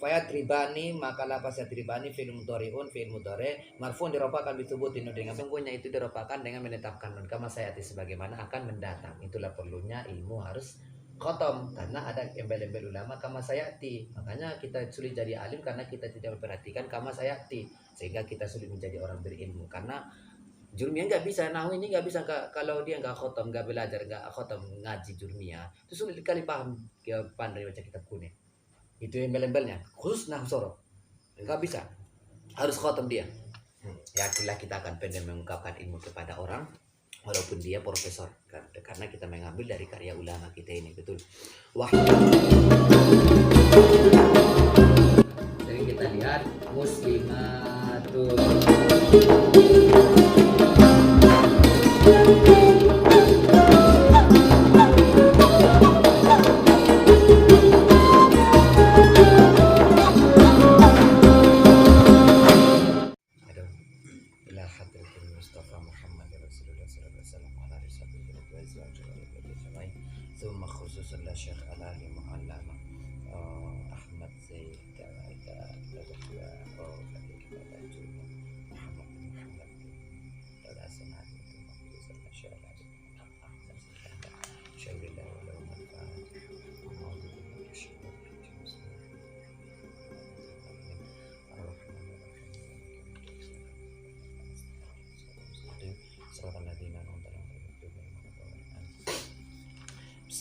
Fayatribani maka lapas yatribani fi'il mudhari'un fi'il mudhari' marfu'un diropakan bitubutin dengan sungguhnya itu diropakan dengan menetapkan nun kama sayati sebagaimana akan mendatang. Itulah perlunya ilmu harus khotom karena ada embel-embel ulama kama sayati. Makanya kita sulit jadi alim karena kita tidak memperhatikan kama sayati, sehingga kita sulit menjadi orang berilmu karena Jurmiyah nggak bisa, Nahwu ini nggak bisa kalau dia nggak khotom, nggak belajar, nggak khotom ngaji Jurmiyah. Itu sulit kali paham, ya pandai baca kitab kuning. Itu embel-embelnya, khusus Nahwu Sorof. Nggak bisa, harus khotom dia. Yakinlah kita akan pandai mengungkapkan ilmu kepada orang, walaupun dia profesor, karena kita mengambil dari karya ulama kita ini, betul. Wah. Jadi kita lihat muslimatul.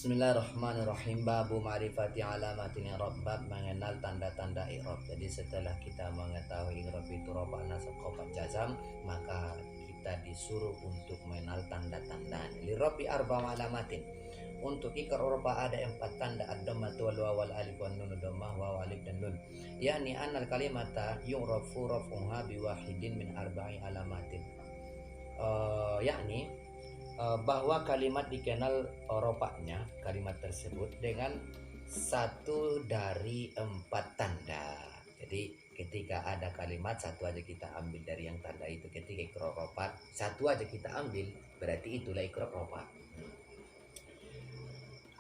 Bismillahirrahmanirrahim. Babu ma'rifati alamatin i'rab, bab mengenal tanda-tanda i'rab. Jadi setelah kita mengetahui i'rab itu rafa, nasab, khafad, jazam, maka kita disuruh untuk mengenal tanda-tanda. Lirabi arba alamatin. Untuk ikrar rafa ada 4 tanda, ad-dhammatu wal waw wal alif wan nun, dhammah waw alif dan nun. Yani annal kalimata yu'rafu raf'uha biwahidin min arba'i alamatin. Yakni bahwa kalimat dikenal rofaknya kalimat tersebut dengan 1 dari 4 tanda. Jadi ketika ada kalimat satu aja kita ambil dari yang tanda itu. Ketika ikror rofak satu aja kita ambil, berarti itulah ikror rofak.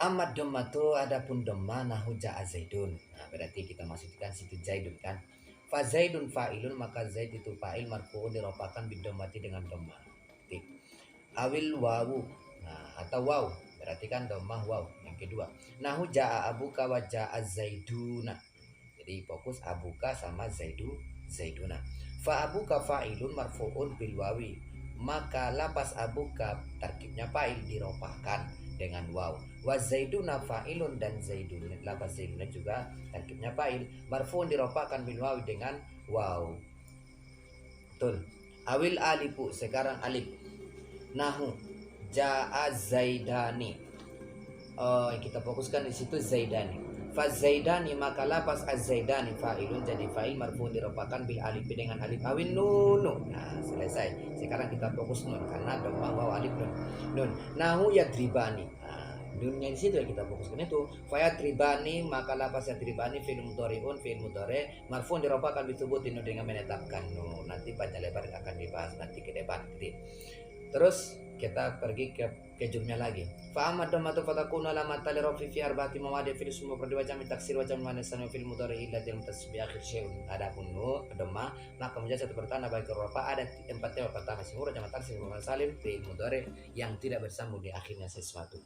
Amad dhammatu, adapun dhamma nahu ja'a zaidun. Nah, berarti kita masukkan situ zaidun kan. Fa zaidun fa'ilun, maka zaid itu fa'il marfu'un dirofakan bidhammati dengan dhamma. Awil wawu, nah atau waw, berarti kan dhammah waw yang kedua. Nahu ja'a abuka wa ja'a zaiduna. Jadi fokus abuka sama zaiduna. Fa abuka fa'ilun marfu'un bil wawi, maka lapas abuka tarkibnya fa'il dirofakan dengan waw. Wa zaiduna fa'ilun, dan zaidun lapas zaiduna juga tarkibnya fa'il marfu'un dirofakan bil wawi dengan waw. Betul. Awil alifu, sekarang alif. Nahu ja'a zaidani. Kita fokuskan di situ zaidani. Fa zaidani, maka lapas az-zaidani fa'ilun jadi fa'il marfu'un dirofakan bil alif dengan alif awin nunu. Nah, selesai. Sekarang kita fokus nun karena dhammah waw alif nun. Nahu yadribani. Nah, nunnya di situ ya kita fokuskan itu. Fa yadribani, maka lapas yadribani fi'il mudhari'un fi'il mudhari' marfu'un dirofakan bitubutin dengan menetapkan nun. Nanti panjang lebar akan dibahas nanti ke depan. Terus kita pergi ke jumlah lagi. Fa amma dhammatu fatakunu alamatan lirafi fi arba'ati mawadi' fil ismi mufrad wa jami' taksir wa jami' muannas fil mudhari' illa dil mutasabbi akhir syai'un. Adapun nu dhammah maka menjadi satu pertanda bagi rafa ada 4 tema. Pertama ismi mufrad, jami' taksir, muannas salim, fi'il mudhari' yang tidak bersambung di akhirnya sesuatu.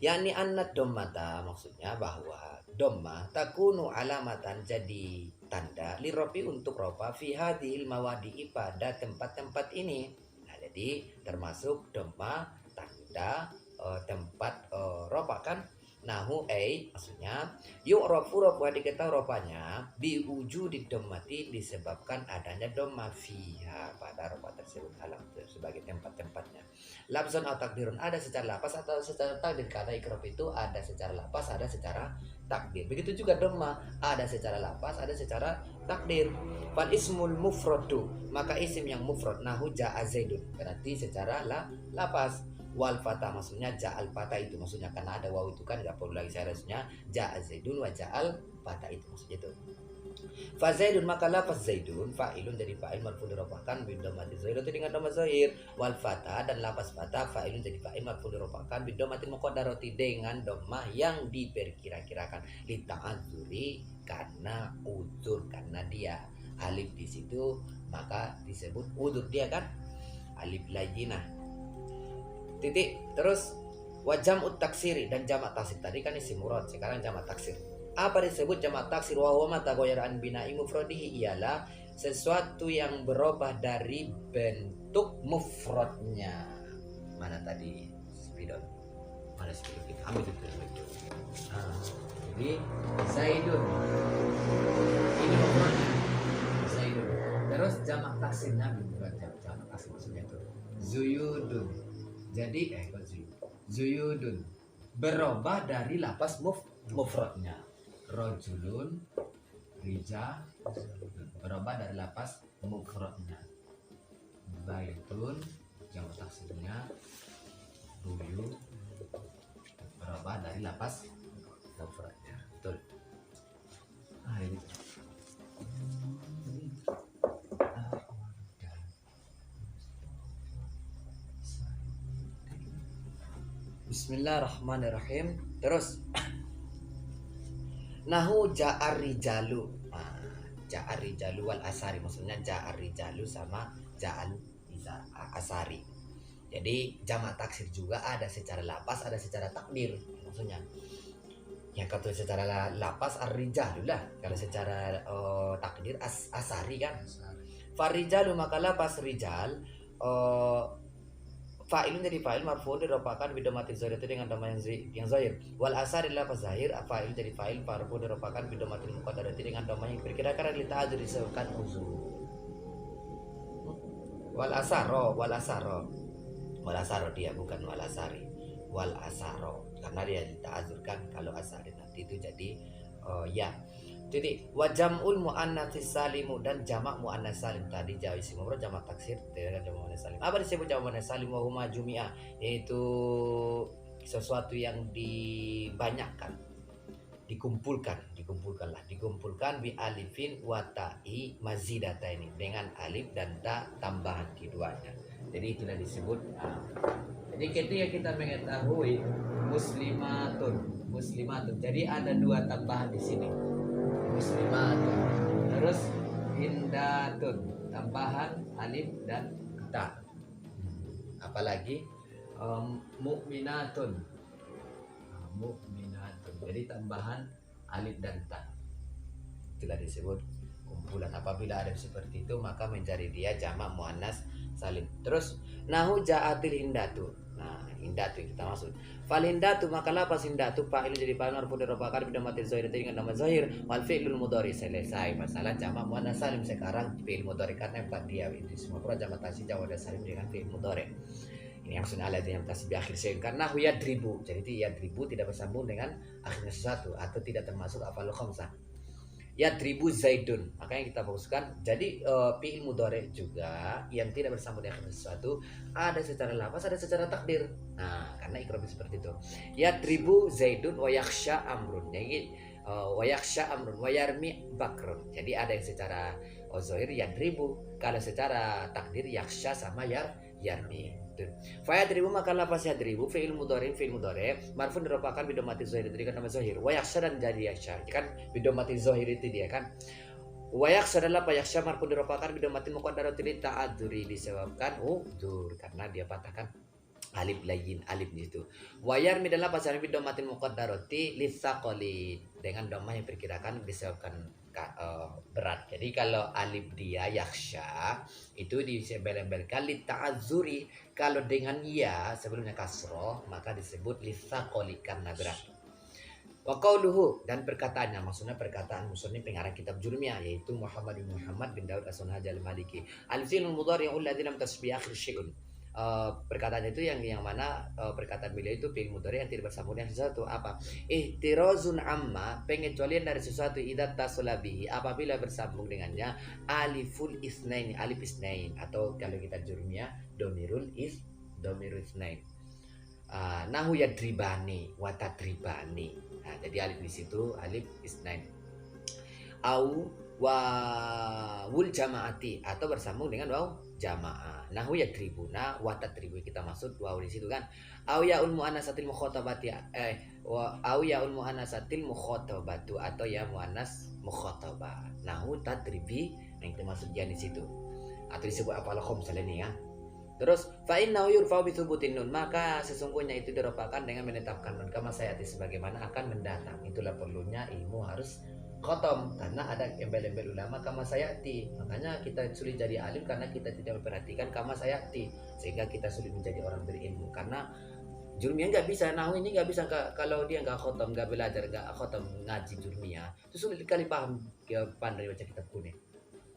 Yani anna dhammata, maksudnya bahwa dhammah takunu alamatan, jadi tanda lirafi untuk rafa fi hadhil mawadi'i, pada tempat-tempat ini. Jadi termasuk dhammah tanda tempat rofa kan. Nahu maksudnya yu'rafu rafa, diketahui rofanya bi wujudi dhammati, disebabkan adanya dhammah fiha, pada rofa tersebut, alam sebagai tempat-tempatnya. Labzon atau takdirun, ada secara lapas atau secara takdir. Karena ikrab itu ada secara lapas, ada secara takdir. Begitu juga dhammah, ada secara lapas, ada secara takdir. Fal ismul mufradu, maka isim yang mufrad nahu ja'a zaidun, berarti secara lapas. Wal fatah, maksudnya ja'al fatah itu maksudnya, karena ada waw itu kan nggak perlu lagi seharusnya ja'a zaidun wa ja'al fatah itu maksudnya itu. Fa Zaidun maka lafaz Zaidun fa'ilun jadi fa'il marfu dirofahkan bidomati Zaidun itu dengan dhamma zahir. Wal fata dan lafaz fata fa'ilun jadi fa'il marfu dirofahkan bidomati muqaddarati dengan dhammah yang diperkira-kirakan li ta'adzuri karena udzur, karena dia alif di situ maka disebut udzur dia kan alif layyinah. Titik. Terus wajam taksiri dan jamak taksir tadi kan isim murad, sekarang jamak taksir. Apa disebut jamak taksir? Wa huwa ma taghayyara bina'i mufradihi, ialah sesuatu yang berubah dari bentuk mufradnya. Mana tadi spidol? Mana spidol kita ambil itu. Jadi Zaidun ini mufradnya Zaidun. Terus jamak taksirnya bukan jamak taksir maksudnya itu Zuyudun. Jadi Zuyudun berubah dari lapas mufradnya. Rojulun, Rija berubah dari lapas mufradnya. Baitun jamak taksirnya Buyu berubah dari lapas mufradnya. Betul. Ini. Bismillahirrahmanirrahim. Terus nahu ja'ar rijalu. Ja'ar rijalu wal asari, maksudnya ja'ar rijalu sama ja'al asari. Jadi jamak taksir juga ada secara lapas, ada secara takdir. Maksudnya yang kata secara lapas ar-rijalu lah, kalau secara takdir asari kan. Farijalu maka lapas rijal fa'ilun jadi fa'il marfu diropakan bidomati zahir itu dengan dhamma yang zahir. Wal asar adalah zahir, fa'il jadi fa'il marfu diropakan bidomati muqaddarati dengan dhamma yang diperkirakan li ta'adzur disebabkan uzur. Wal asaro dia bukan wal asari. Wal asaro karena dia dita'adzurkan, kalau asari nanti itu jadi ya. Jadi wajamul muannats salimu dan jamak muannats salim tadi jauh isim mufrad jamak taksir dengan jamak muannats salim. Apa disebut jamak muannats salim? Wa huma jumi'ah, yaitu sesuatu yang dibanyakkan, dikumpulkan bi alifin wa ta'i mazidataini, dengan alif dan ta tambahan keduanya. Jadi itulah disebut. Jadi ketika kita mengetahui muslimatun. Jadi ada dua tambahan di sini. Muslimatun. Terus hindatun, tambahan alif dan ta. Apalagi mukminatun. Jadi tambahan alif dan ta. Itulah disebut kumpulan. Apabila ada seperti itu maka menjadi dia jamak muannas salim. Terus nahu ja'atil hindatu. Nah, hindatu kita maksud. Fal hindatu maka lapas hindatu fa'il jadi fa'il marfu dirofahkan bidhammatil zahir dengan nama zahir. Wal fi'lul mudhari, selesai masalah jamak muannas salim. Sekarang fi'il mudhari karena dia itu semua jamak taksir jamak salim dengan fi'il mudhari. Ini yang sunnah alat yang tasbih akhir saya karena yadribu. Jadi yadribu tidak bersambung dengan akhirnya sesuatu atau tidak termasuk afalul khamsah. Yadribu Zaidun, makanya kita fokuskan. Jadi fi'il mudhari juga yang tidak bersambung dengan sesuatu ada secara lafaz, ada secara takdir. Nah, karena ikrab seperti itu. Yadribu Zaidun wa yakhsha amrun. Jadi wa yakhsha amrun wa yarmi bakrun. Jadi ada yang secara zahir yadribu, kalau secara takdir yakhsha sama yarmi. Fayadribu maka lafaz yadribu fi'il mudhari marfu diropakan bidomati zahir itu dengan nama zahir. Wa yakhsha dan jadi yakhsha kan bidomati zahir itu dia kan. Wa yakhsha adalah yakhsha marfu diropakan bidomati muqaddarati li ta'adzuri, disebabkan udzur karena dia patahkan alif layyin, alif di situ. Wa yarmi adalah pasal bidomati muqaddarati li tsaqali, dengan dhammah yang perkirakan disebabkan berat. Jadi kalau alif dia yakhsha itu disebelkan li ta'adzuri, kalau dengan ya sebelumnya kasroh maka disebut li tsaqali karena berat. Wa qauluhu dan perkataannya, maksudnya perkataan musannif pengarang kitab Jurmiyah yaitu Muhammad bin Daud As-Sunhaji Al-Maliki. Al-fi'lul mudhari'u alladzi lam tasbih akhir syai'un. Perkataan itu yang mana perkataan beliau itu fi'il mudhari yang tidak bersambung dengan sesuatu. Apa? Ihtirazun amma, pengecualian dari sesuatu idza tasala bihi, apabila bersambung dengannya aliful isnain, alif isnain, atau kalau kita Jurmiyah domirul isnain. Nahu yadribani wa tadribani. Nah, jadi alif di situ alif isnain. Au wawul jamaati atau bersambung dengan waw jamaah. Nahu ya tribuna wa tatribu kita maksud waw di situ kan. Au yaul muannasatil mukhatabati au yaul muannasatil mukhatabatu atau ya muannas mukhatabah. Nahu tatribi yang kita maksud ya di situ. Atau disebut apa lahum misalnya nih ya. Terus fa innahu yurfa'u bi thubutin nun, maka sesungguhnya itu diropakan dengan menetapkan nun kama sayati sebagaimana akan mendatang. Itulah perlunya ilmu harus khotom karena ada embel-embel ulama kama sayati. Makanya kita sulit jadi alim karena kita tidak memperhatikan kama sayati, sehingga kita sulit menjadi orang berilmu karena jurmiyah nggak bisa, nahu ini nggak bisa kalau dia nggak khotom, nggak belajar, nggak khotom ngaji jurmiyah, itu sulit sekali paham pandai baca kitab kuning.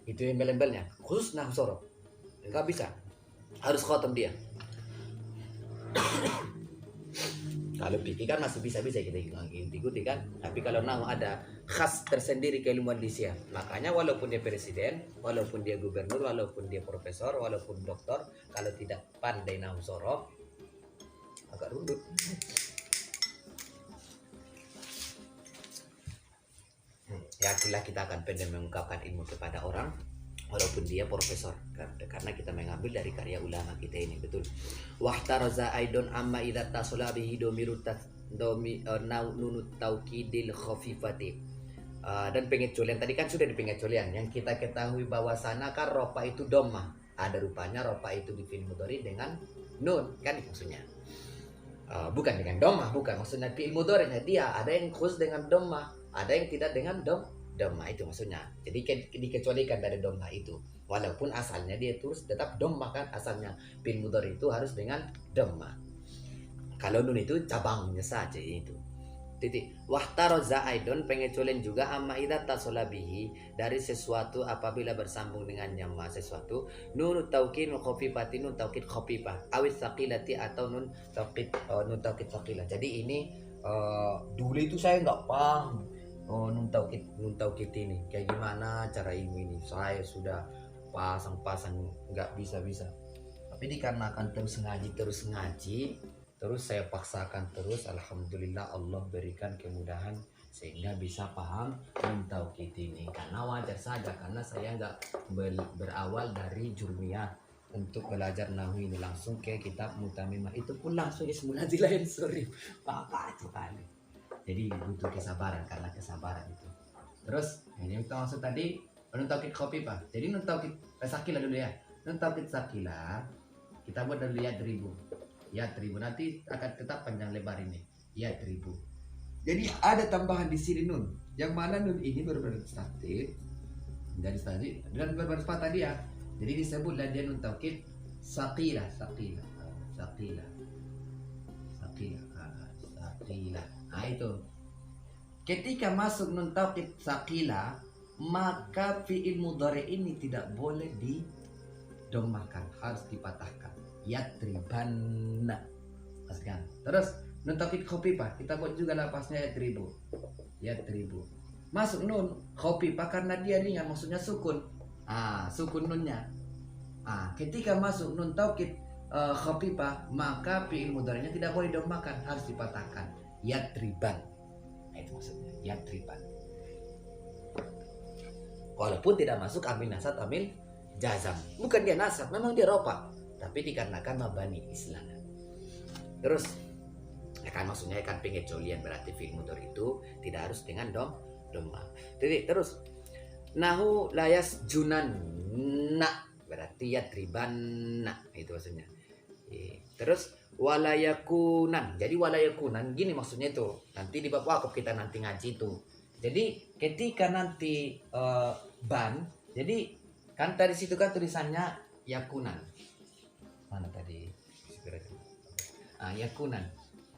Itu embel-embelnya khusus nahu sorof nggak bisa, harus khotom dia. Kalau fikih kan masih bisa-bisa kita ikuti kan, tapi kalau nahu ada khas tersendiri keilmuan di dia. Makanya walaupun dia presiden, walaupun dia gubernur, walaupun dia profesor, walaupun doktor, kalau tidak pandai nahu sorof agak rundut. Yakinlah kita akan pandai mengungkapkan ilmu kepada orang walaupun dia profesor, karena kita mengambil dari karya ulama kita ini, betul. Wahtaraza aidon amma idza tasala bihi domirut nunut taukidil khafifati. Dan pengecualian tadi kan sudah di pengecualian yang kita ketahui bahwa sana kan ropa itu domah, ada rupanya ropa itu di fi'il mudhari dengan nun kan maksudnya. Bukan dengan domah, bukan maksudnya fi'il mudhari'nya dia ada yang khusus dengan domah, ada yang tidak dengan domah itu maksudnya. Jadi dikecualikan dari domah itu. Walaupun asalnya dia terus tetap domah kan, asalnya fi'il mudhari itu harus dengan domah. Kalau nun itu cabangnya saja itu. Titik. Wahtaroza aidon pengecualian juga amma idza tasala bihi dari sesuatu apabila bersambung dengannya ma sesuatu nun taukid khafifati nun taukid khafifah awis saqilati atau nun taukid saqilah. Jadi ini dulu itu saya nggak paham nun taukid ini kayak gimana cara ilmu ini, saya sudah pasang nggak bisa, tapi dikarenakan terus ngaji terus saya paksakan terus, alhamdulillah Allah berikan kemudahan sehingga bisa paham nun taukid ini. Karena wajar saja karena saya nggak berawal dari jurmiyah untuk belajar nahwu ini langsung ke kitab mutamimah, itu pun langsung ismul lain sorry maka itu kali. Jadi butuh kesabaran, karena kesabaran itu. Terus ini kita maksud tadi nun taukid khafifah. Jadi nun taukid sakilah dulu ya. Nun taukid sakilah kita buat dari lihat ribu. Ya tribu nanti akan tetap panjang lebar ini. Ya tribu. Jadi ada tambahan di sini nun. Yang mana nun ini berbaris statik dari statik dan berbaris patah dia. Jadi disebutlah dia nun taukid saqilah. Nah itu. Ketika masuk nun taukid saqilah, maka fi'il mudhari ini tidak boleh didomahkan, harus dipatahkan. Yatribanna. Paskan. Terus nun taukid khafifah kita buat juga lapasnya yatribu. Masuk nun khafifah karena dia ringan maksudnya sukun. Sukun nunnya. Ketika masuk nun taukid khafifah maka fi'il mudhari'nya tidak boleh didomahkan, harus dipatahkan. Yatriban. Itu maksudnya yatriban. Walaupun tidak masuk amil nasab amil jazam. Bukan dia nasab, memang dia ropa. Tapi dikarenakan mabani Islam. Terus ya kan maksudnya kan pengecualian berarti fi'il mudhari itu tidak harus dengan domah. Jadi terus nahu layas junanna berarti yatribanna itu maksudnya. Terus walayakunan. Jadi walayakunan gini maksudnya itu. Nanti di bab wakaf kita nanti ngaji itu. Jadi ketika nanti ban, jadi kan tadi situ kan tulisannya yakunan. Mana tadi? Yakunan.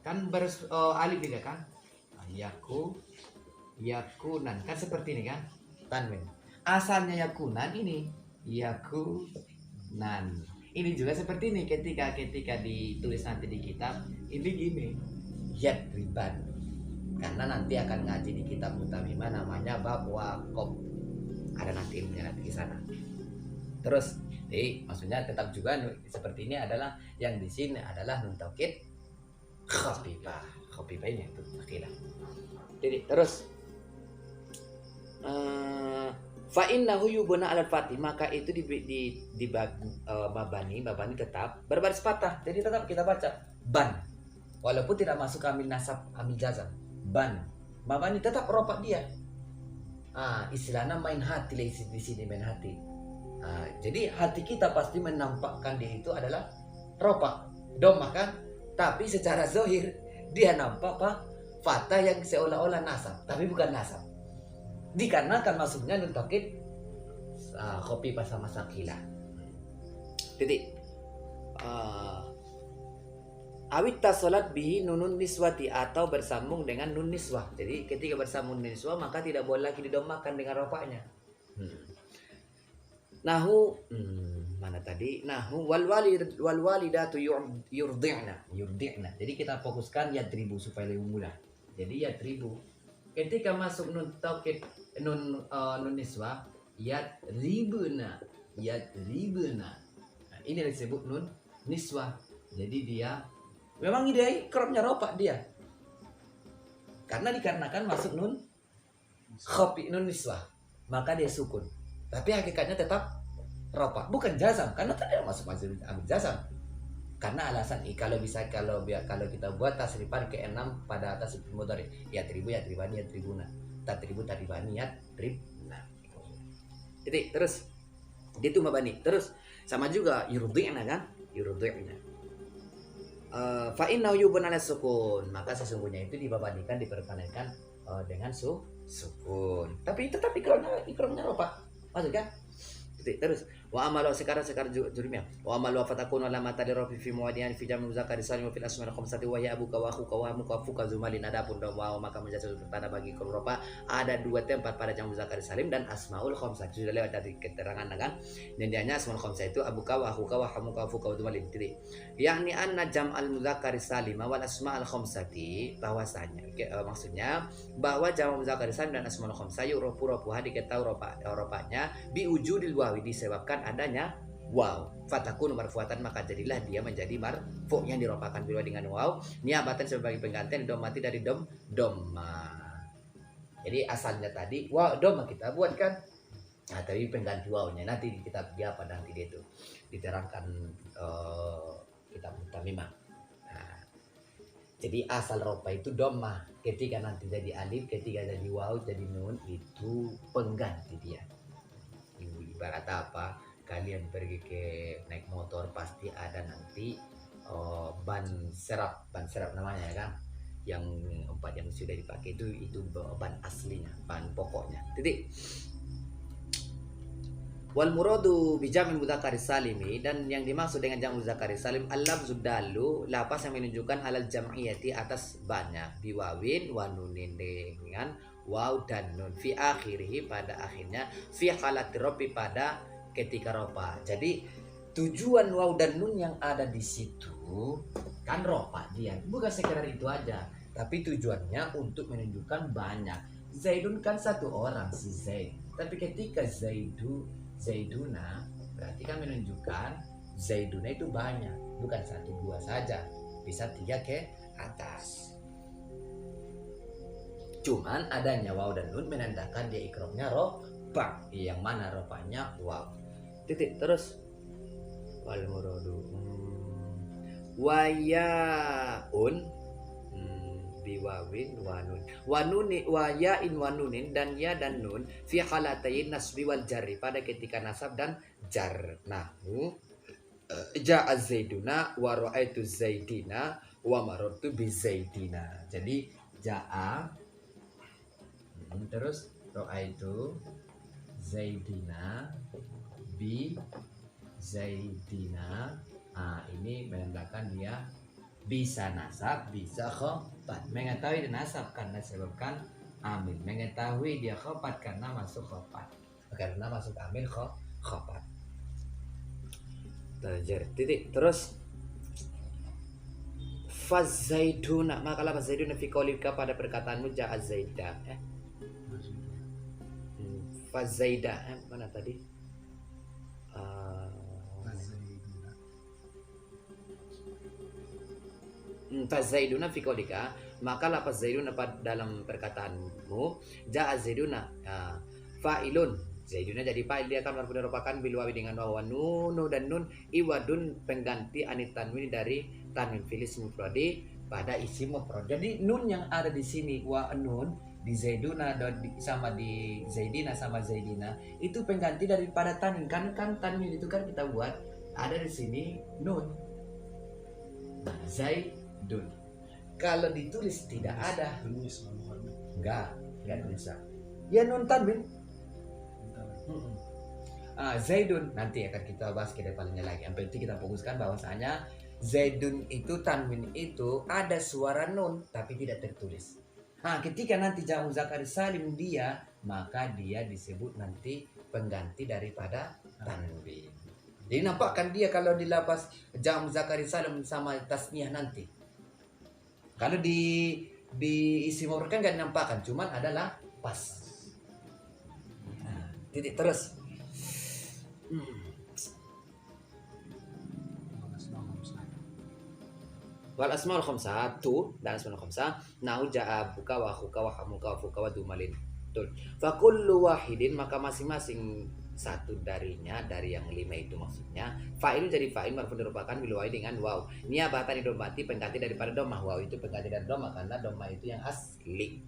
Kan baris alif juga kan? Yakunan kan seperti ini kan? Tanwin. Asalnya yakunan ini yakunan. Ini juga seperti ini ketika ditulis nanti di kitab ini gini. Yatriban. Karena nanti akan ngaji di kitab mutamimah namanya bab waqaf. Ada nanti ilmunya nanti di sana. Terus maksudnya tetap juga seperti ini adalah yang di sini adalah nun taukid khafifah. Khafifah ini itu sakilah. Jadi terus Fa innahu yubna alal fatih, maka itu di mabani tetap berbaris patah. Jadi tetap kita baca ban. Walaupun tidak masuk amil nasab, amil jazam. Ban. Mabani tetap ropak dia. Istilahnya main hati di sini main hati. Jadi hati kita pasti menampakkan dia itu adalah ropak, domah kan? Tapi secara zohir dia nampak apa? Fatah yang seolah-olah nasab, tapi bukan nasab. Dikarenakan masuknya nun taukid kopi pas sama sakila. Titik. Awit tasolat bihi nunun niswati, atau bersambung dengan nun niswah. Jadi ketika bersambung nun niswah maka tidak boleh lagi didomakan dengan ropaknya. Nahu mana tadi? Nahu wal walidatu yurdi'na. Jadi kita fokuskan yadribu supaya lebih mudah. Jadi yadribu. Ketika masuk nun taukid nun niswah yadribuna. Nah, ini disebut nun niswah. Jadi dia memang ide kerapnya ropak dia. Karena dikarenakan masuk nun khopi nun niswah, maka dia sukun. Tapi hakikatnya tetap ropak, bukan jazam, karena tidak masuk ambil jazam. Karena alasan kalau kita buat tasrifan ke-6 pada atas mudhari, ya tribani ya tribuna, tatribu taribani ya tribna. Jadi terus itu mabani. Terus sama juga yurdi'na kan? Yurdi'na. Fa inna yubna ala sukun, maka sesungguhnya itu dibabanikan diperkenalkan dengan sukun. Tapi tetap ikromnya ropa. Maksud kan? Terus wa amalu sekarang jurumnya. Wa amalu fatakun ala mata lirofi fi muwadiyan fi jamu zakari salim fil asmaul khamsati wa ya abuka wa akhuka wa muka fuka zumalin, adapun wa maka menjadi tanda bagi ropa ada dua tempat pada jamu zakari salim dan asmaul khamsah. Sudah lewat dari keterangan kan. Dan dianya asmaul khamsah itu abuka wa akhuka wa muka fuka zumalin. Yakni anna jam'al muzakkar salim wal asma'ul khamsati, bahwasanya maksudnya bahwa jamu muzakkar salim dan asmaul khamsah yuropu-ropuha diketahui ropanya bi ujudil wawi, disebabkan adanya waw. Fatakun marfuatan, maka jadilah dia menjadi marfu yang diropakan bila dengan waw niabatan sebagai penggantian domati dari doma. Jadi asalnya tadi waw doma kita buat kan. Nah, tapi pengganti wawnya nanti di kitab dia apa nanti dia itu diterangkan kitab Mutamimah. Nah, jadi asal ropa itu doma, ketika nanti jadi alif, ketika jadi waw, jadi nun, itu pengganti dia. Ibarat apa? Kalian pergi ke naik motor pasti ada nanti ban serap namanya kan, yang 4 yang sudah dipakai itu ban aslinya, ban pokoknya. Titik. Wal muradu bi jam'il mudzakkar salimi, dan yang dimaksud dengan jam' mudzakkar salim al-lafzu dallu, lafaz yang menunjukkan alal jam'iyati atas banyak, biwawin wa nunin dengan waw dan nun, fi akhirih pada akhirnya, fi halat ropi pada ketika ropa. Jadi tujuan waw dan nun yang ada di situ kan ropa dia, bukan sekedar itu aja, tapi tujuannya untuk menunjukkan banyak. Zaidun kan satu orang si Zaid, tapi ketika Zaiduna berarti kan menunjukkan Zaiduna itu banyak, bukan 1-2 saja, bisa 3 ke atas. Cuman adanya waw dan nun menandakan dia ikromnya ropa, yang mana ropanya waw. Titik. Terus wal muradu wayaun biwawin wanun wanuni wayain wanunin, dan ya dan nun fi halatayin nasbi wal jarri, pada ketika nasab dan jar. Nahu ja'a zaiduna wa ra'aitu zaidina wa marartu bi zaidina. Jadi ja'a, terus ra'aitu zaidina bi zaidina. Ini menandakan dia bisa nasab, bisa khopat. Mengetahui nasab karena sebabkan amil, mengetahui dia khopat karena masuk khopat, karena masuk amil khopat. Titik. Terus fazaiduna, maka la fazaiduna fi qaulika, pada perkataanmu ja'a zaida. Fazaida mana tadi? Fazaiduna fi qaulika, maka lafaz zaiduna dalam perkataanmu, ja'a zaiduna fa'ilun Zaiduna jadi fa'il, dia akan marfu diropakan bil wawi dengan waw, nunu dan nun iwadun pengganti anit tanwin dari tanwin fil ismi mufradi pada isim mufrad. Jadi nun yang ada di sini wa nun di Zaiduna sama di Zaidina sama Zaidina itu pengganti daripada tanwin. Kan tanwin itu kan kita buat ada di sini nun. Nah, Zaidun. Kalau ditulis tidak ada. Enggak bisa. Ya nun tanwin. Zaidun nanti akan kita bahas ke depannya lagi. Yang penting kita fokuskan bahwasanya Zaidun itu tanwin itu ada suara nun tapi tidak tertulis. Ketika nanti jamu zakar salim dia, maka dia disebut nanti pengganti daripada tanwin. Jadi nampakkan dia kalau di lapas jamu zakar salim sama tasniah nanti. Kalau di isim mufrad kan gak dinampakkan, cuman adalah pas. Titik terus. Wal asmaul khamsah tu dan asmaul khamsah nahu ja'a buka wa khuka wa hamuka wa fuka wa dumalin. Betul. Fa kullu wahidin maka masing-masing satu darinya dari yang 5 itu maksudnya fa'il jadi fa'il marfu dirupakan bil wawi dengan waw. Niabatan idomati pengganti daripada domah. Waw itu pengganti dari domah karena domah itu yang asli.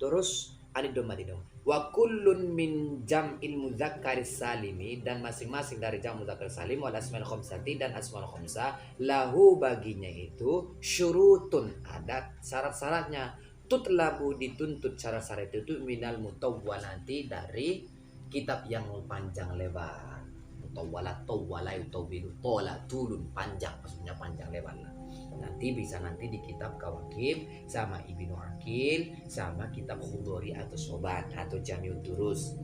Terus anid domati dom. Wa kullun min jam'il mudzakkaris salimi dan masing-masing dari jam' mudzakkar salim wal asmaul khamsati dan asmaul khamsah lahu baginya itu syurutun ada syarat-syaratnya tutlabu dituntut syarat-syarat itu minal mutawwalati dari kitab yang panjang lebar. Mutawwalat tawwala yutawilu tola tulun panjang maksudnya panjang lebar lah. Nanti bisa nanti di kitab Kawakib sama Ibnu Akil sama kitab Khudori atau Sobat atau Jami'ud Durus.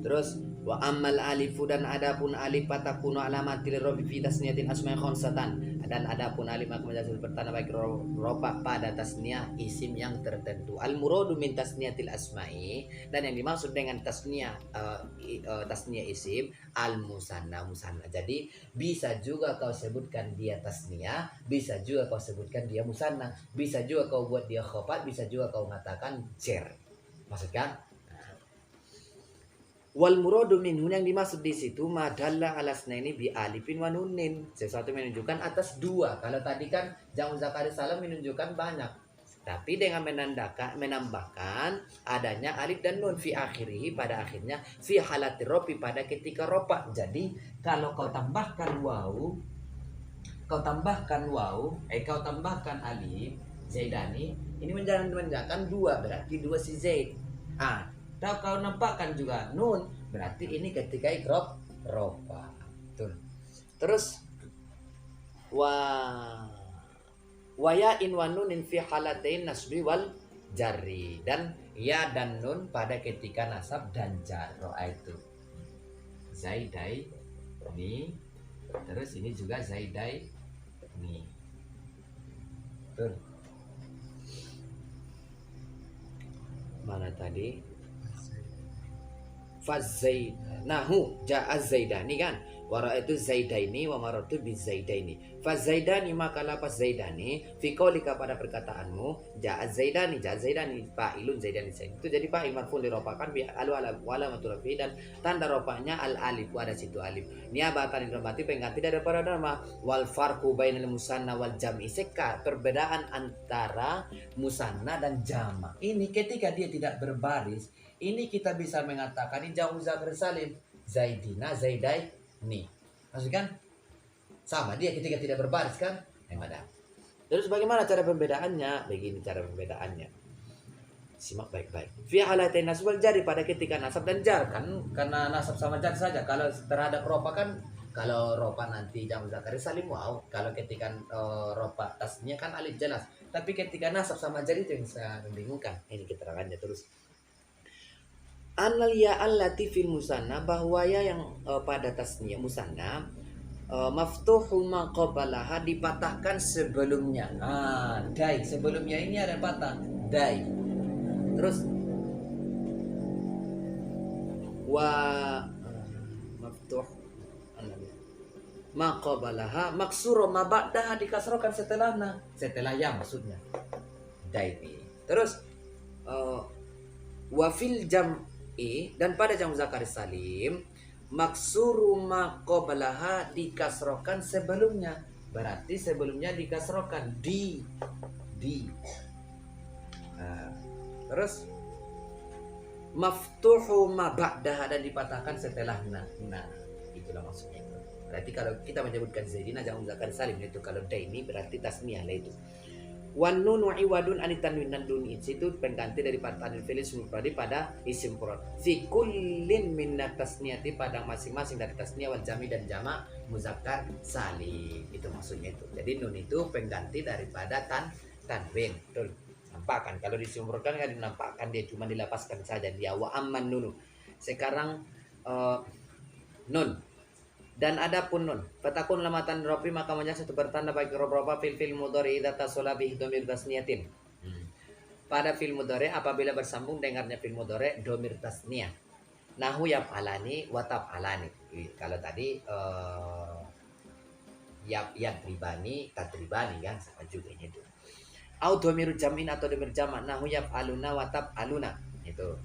Terus wa ammal alifu dan adapun alif fatakunu alamatil rabi fi tasniyatil asma'i khamsatan dan adapun alif maka menjadi pertanda bagi ropa pada tasniyah isim yang tertentu. Al muradu min tasniyatil asma'i dan yang dimaksud dengan tasniyah tasniyah isim al musanna. Jadi bisa juga kau sebutkan dia tasniyah, bisa juga kau sebutkan dia musanna, bisa juga kau buat dia khopat, bisa juga kau mengatakan cer. Maksudkan wal muradu minhu yang dimaksud di situ madalla alasnaini bi alifin wa nunin, sesuatu menunjukkan atas dua. Kalau tadi kan jamu zakar salam menunjukkan banyak, tapi dengan menambahkan adanya alif dan nun fi akhirih pada akhirnya fi halatir rofi pada ketika ropa. Jadi kalau kau tambahkan kau tambahkan alif zaidani ini menjangan dua, berarti dua si zaid. Atau kau nampakkan juga nun, berarti ini ketika ikrob ropa. Terus ya in wa nunin fi halatain nasbi wal jarri dan ya dan nun pada ketika nasab dan jar. Itu zaidai ini, terus ini juga zaidai ini. Mana tadi? Fazaidnahu ja'a zaidani kan wa ra'aitu zaidaini wa marartu bi zaidaini fazaidani maka lapas zaidani fi qaulika pada perkataanmu ja'a zaidani fa'ilun zaidani itu jadi fa'il marfu diropakan bi alamatul rafi dan tanda rofanya al alif ada situ alif niabatan berarti pengganti daripada nama wal farqu bainal musanna wal jam'i perbedaan antara musanna dan jama ini ketika dia tidak berbaris ini kita bisa mengatakan ini jamu zakar salim zaidina zaidaini. Maksudnya kan sama dia ketika tidak berbaris kan? Terus bagaimana cara pembedaannya? Begini cara pembedaannya. Simak baik-baik. Fi halatain nasb wal jar pada ketika nasab dan jar kan karena nasab sama jar saja. Kalau terhadap ropa kan kalau ropa nanti jamu zakar salim wow. Kalau ketika ropa tasnya kan alif jelas. Tapi ketika nasab sama jar itu yang bisa membingungkan. Ini keterangannya terus. Anal ya allati fil musanna bahwa ya yang pada tasniyah musanna maftuhu ma qablaha dipatahkan sebelumnya. Dai sebelumnya ini ada patah dai. Terus wa maftuh ma qablaha maksuro ma ba'daha dikasrokan setelahnya setelah yang maksudnya dai. Terus wa fil jam dan pada jamak muzakkar salim maksuru ma qablaha dikasrokan sebelumnya. Berarti sebelumnya dikasrokan di. Nah, terus maftuhu ma ba'daha dan dipatahkan setelah nah. Itulah maksudnya itu. Berarti kalau kita menyebutkan zaidina jamak muzakkar salim itu kalau daini berarti tasniyah lah itu. Wan nunu iwadun anitanwin dan dun itu pengganti dari tanwin fi'il ismul mufrad pada isim mufrad. Fi kullin min tasniyati pada masing-masing dari tasniyah wal jami dan jamak muzakkar salim. Itu maksudnya itu. Jadi nun itu pengganti daripada tanwin. Betul. Nampak kan kalau di isim mufrad kan dinampakkan dia cuma dilapaskan saja dia wa amman nunu. Sekarang nun dan ada pun nun fatakun lamatan rofi maka menjadi satu bertanda bagi roba fil mudhari idza tasala bihi dhamir tasniyatin. Pada fil mudhari apabila bersambung dengannya fil mudhari dhamir tasniyah. Nahu yaf'alani wa taf'alani. Kalau tadi yadribani tadribani kan sama juga itu. Au dhamir jam'in atau dhamir jamak nahu yaf'aluna wa taf'aluna itu.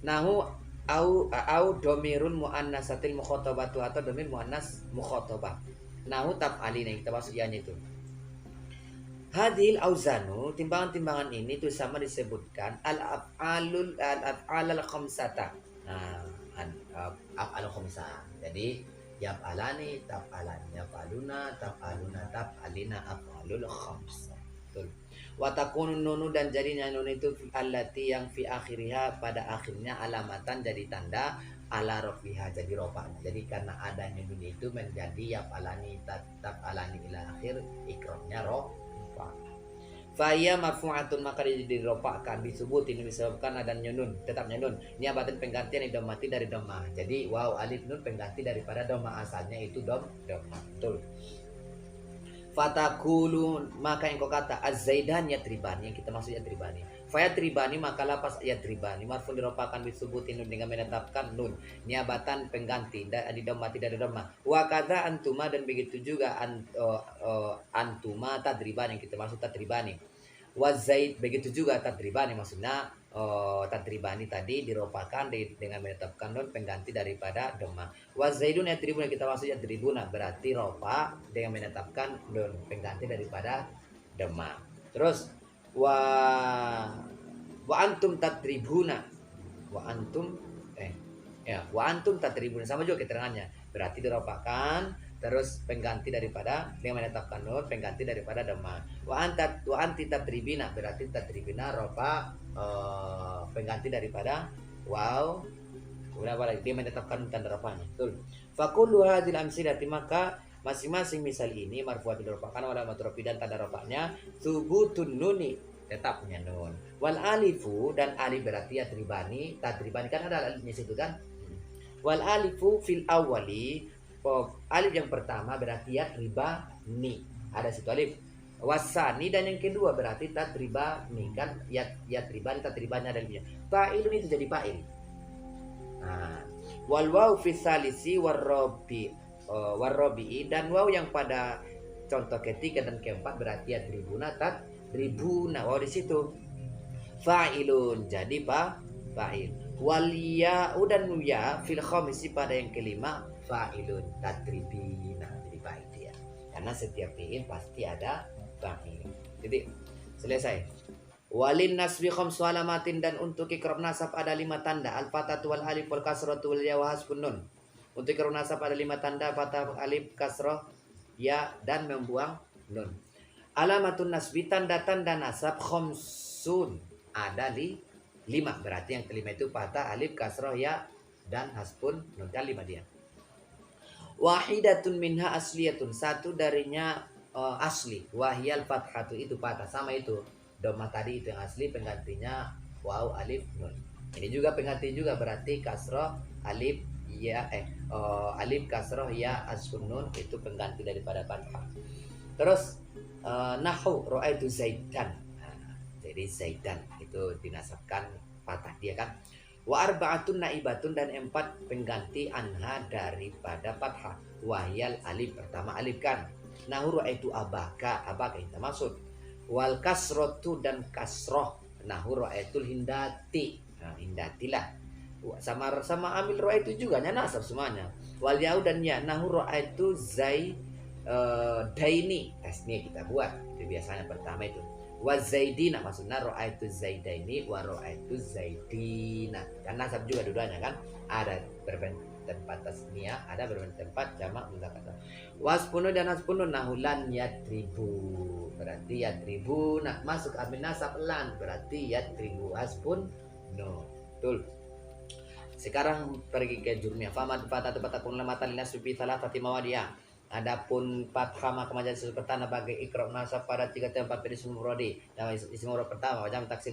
Nahu au domirun muannasatil mukhatabatu atau domir muannas mukhatabah. Nahu taf'alina kita maksud ianya itu. Hadil auzanu timbangan-timbangan ini itu sama disebutkan al-af'alul khamsata. Nah, af'alul khamsah. Jadi yaf'alani taf'alani yaf'aluna taf'aluna taf'alina af'alul khamsah. Betul. Watakun nunu dan jadinya nun itu allati yang fi akhiriha pada akhirnya alamatan jadi tanda ala rofiha jadi rofanya. Jadi karena adanya nun itu menjadi yaf'alani taf'alani ila akhir ikromnya rofa. Faya marfu'atun maka dirofakkan disubutin disebabkan adanya nun tetapnya nun. Niabatin penggantian idomati dari domah. Jadi wow alif nun pengganti daripada domah asalnya itu domah. Betul. Fatakulu maka yang kau kata az-zaidan yatribani yang kita maksud yatribani. Fa yatribani maka lapas yatribani marfu diropakan disubutin nun dengan menetapkan nun niabatan pengganti di domati dari domah. Wa kadza antuma dan begitu juga antuma tadribani yang kita maksud tadribani. Wa zaid begitu juga tadribani maksudnya tadribani tadi diropakan dengan menetapkan nun pengganti daripada domah. Wa zaidun yatribuna kita maksudnya tribuna berarti ropa dengan menetapkan nun pengganti daripada domah. Terus wa antum tatribuna wa antum tatribuna sama juga keterangannya berarti diropakan terus pengganti daripada dengan menetapkan nun pengganti daripada domah. Wa anti tatribina berarti tatribina ropa pengganti daripada wow berapa lagi dia menetapkan tanda rofanya. Betul. Fakullu hadhil amsilati maka masing-masing misal ini marfu'atun diropakan wala matrofi dan tanda rofanya subutun nuni tetapnya nun. Wal alifu dan alif berarti yatribani tatribani kan ada alifnya situ kan. Wal alifu fil awwali alif yang pertama berarti yatribani ada situ alif. Wasani dan yang kedua berarti tatribani kan yatribani tatribani ada alifnya. Fa'ilun itu jadi fa'il. Nah, wal waw fi salisi warrabi dan waw yang pada contoh ketiga dan keempat berarti yatribuna tatribuna. Waw di situ fa'ilun jadi fa'il. Wal ya'u dan ya fil khamisi pada yang kelima fa'ilun tatribina jadi fa'il dia. Karena setiap fi'il pasti ada fa'il. Jadi selesai. Walin nasbi khamsu alamatin dan untuk ikrob nasab ada 5 tanda al-fatatu wal alif wal kasratu wal ya wa hasbun nun. Untuk ikrob nasab ada 5 tanda fatah alif kasrah ya dan membuang nun. Alamatun nasbi tanda-tanda nasab khamsun ada 5 berarti yang kelima itu fatah alif kasrah ya dan hasbun nun kan 5 dia. Wahidatun minha asliyatun satu darinya asli wahyal fathatu itu patah sama itu domah tadi itu yang asli penggantinya waw alif nun. Ini juga pengganti juga berarti kasroh alif ya alif kasroh ya asfun nun itu pengganti daripada fathah. Terus nahu ra'aitu zaidan. Jadi zaidan itu dinasabkan fathah dia kan. Wa arba'atun naibatun dan 4 pengganti anha daripada fathah. Wahyal alif pertama alif kan. Nahu ra'aitu abaka itu maksud. Wal kasrotu dan kasroh nahu ra'aitul hindati. Nah, hindatilah. sama amil ro'aitu juga nya nasab semuanya. Wal yaud dan ya nahu ro'aitu daini tasnya kita buat itu biasanya pertama itu wa zaidina maksudnya ro'aitu zaidaini wa ro'aitu zaidina kan nasab juga dua-duanya kan ada bertempat tasnia ada bertempat jamak muzakkar waspunu dan aspunu nahulan yadribu berarti yadribu nah masuk amil nasab lan berarti yadribu aspun no betul. Sekarang pergi ke jurumnya famad fatatu fatakun lamatan linasubi thalathati mawadiyah. Adapun fathah maka majaz pertama bagi ikra nasab pada tiga tempat pada ismu muradi. Nama ismu murad pertama jam taksir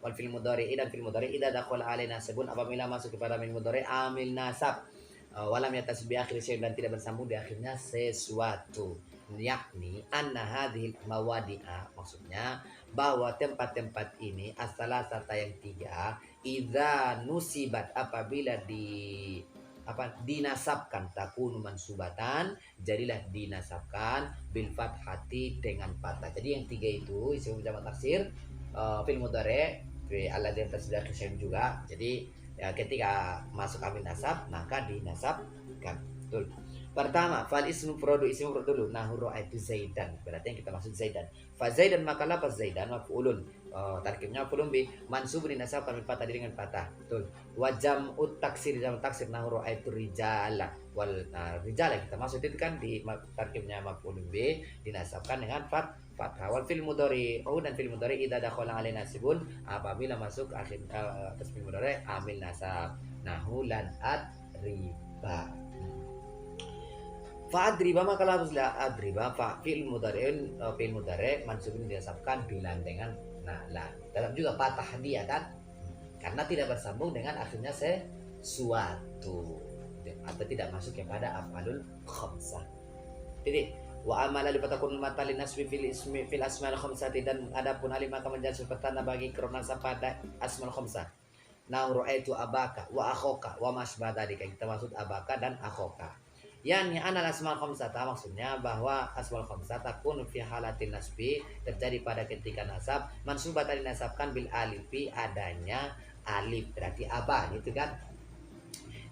wal fil mudhari dan fil mudhari idza dakhala alaina nasabun apabila masuk kepada fil mudhari amil nasab walam yatas bi akhir syai dan tidak bersambung di akhirnya sesuatu yakni anna hadhil mawadi'a maksudnya bahwa tempat-tempat ini asalah serta yang tiga idza nusibat apabila dinasabkan takunu mansubatan jadilah dinasabkan bil fathati dengan fathah. Jadi yang tiga itu isim jamak taksir fil mudhari fi alladzi tasdaq juga. Jadi ya, ketika masuk amil nasab maka dinasabkan. Betul. Pertama, fal ismu mufrad dulu. Nahu ra'aitu Zaidan. Berarti yang kita maksud Zaidan. Fa Zaidan maka lafaz Zaidan maf'ulun. Tarkibnya maf'ulun bi mansubun dinasabkan bil fathah dengan fathah. Betul. Wa jam'ut taksir jam taksir nahu ra'aitu rijala. Wal rijala kita maksud itu kan di tarkibnya maf'ulun bi dinasabkan dengan fathah. Wal fil mudhari dan fil mudhari idza dakhala alaina nasibun apabila masuk akhir atas fil mudhari amil nasab. Nahu lan riba. Fa'adriba maka lafazlah adriba fa fi'il mudhari mansubun dinasabkan bilan dengan lan. Dalam juga patah dia kan karena tidak bersambung dengan akhirnya sesuatu atau tidak masuk kepada af'alul khamsah. Jadi wa amala li fatakun matalin nasbi fil asmaul khamsati dan adapun alif maka menjadi pertanda bagi kronasa pada asmaul khamsah. Nah ra'aitu abaka wa akhoka wa masbah tadi kita maksud abaka dan akhoka. Yani anal asmal khamsata maksudnya bahwa asmal khamsah takun fi halatin nasbi terjadi pada ketika nasab mansubatan dinasabkan bil alifi adanya alif berarti aba gitu kan.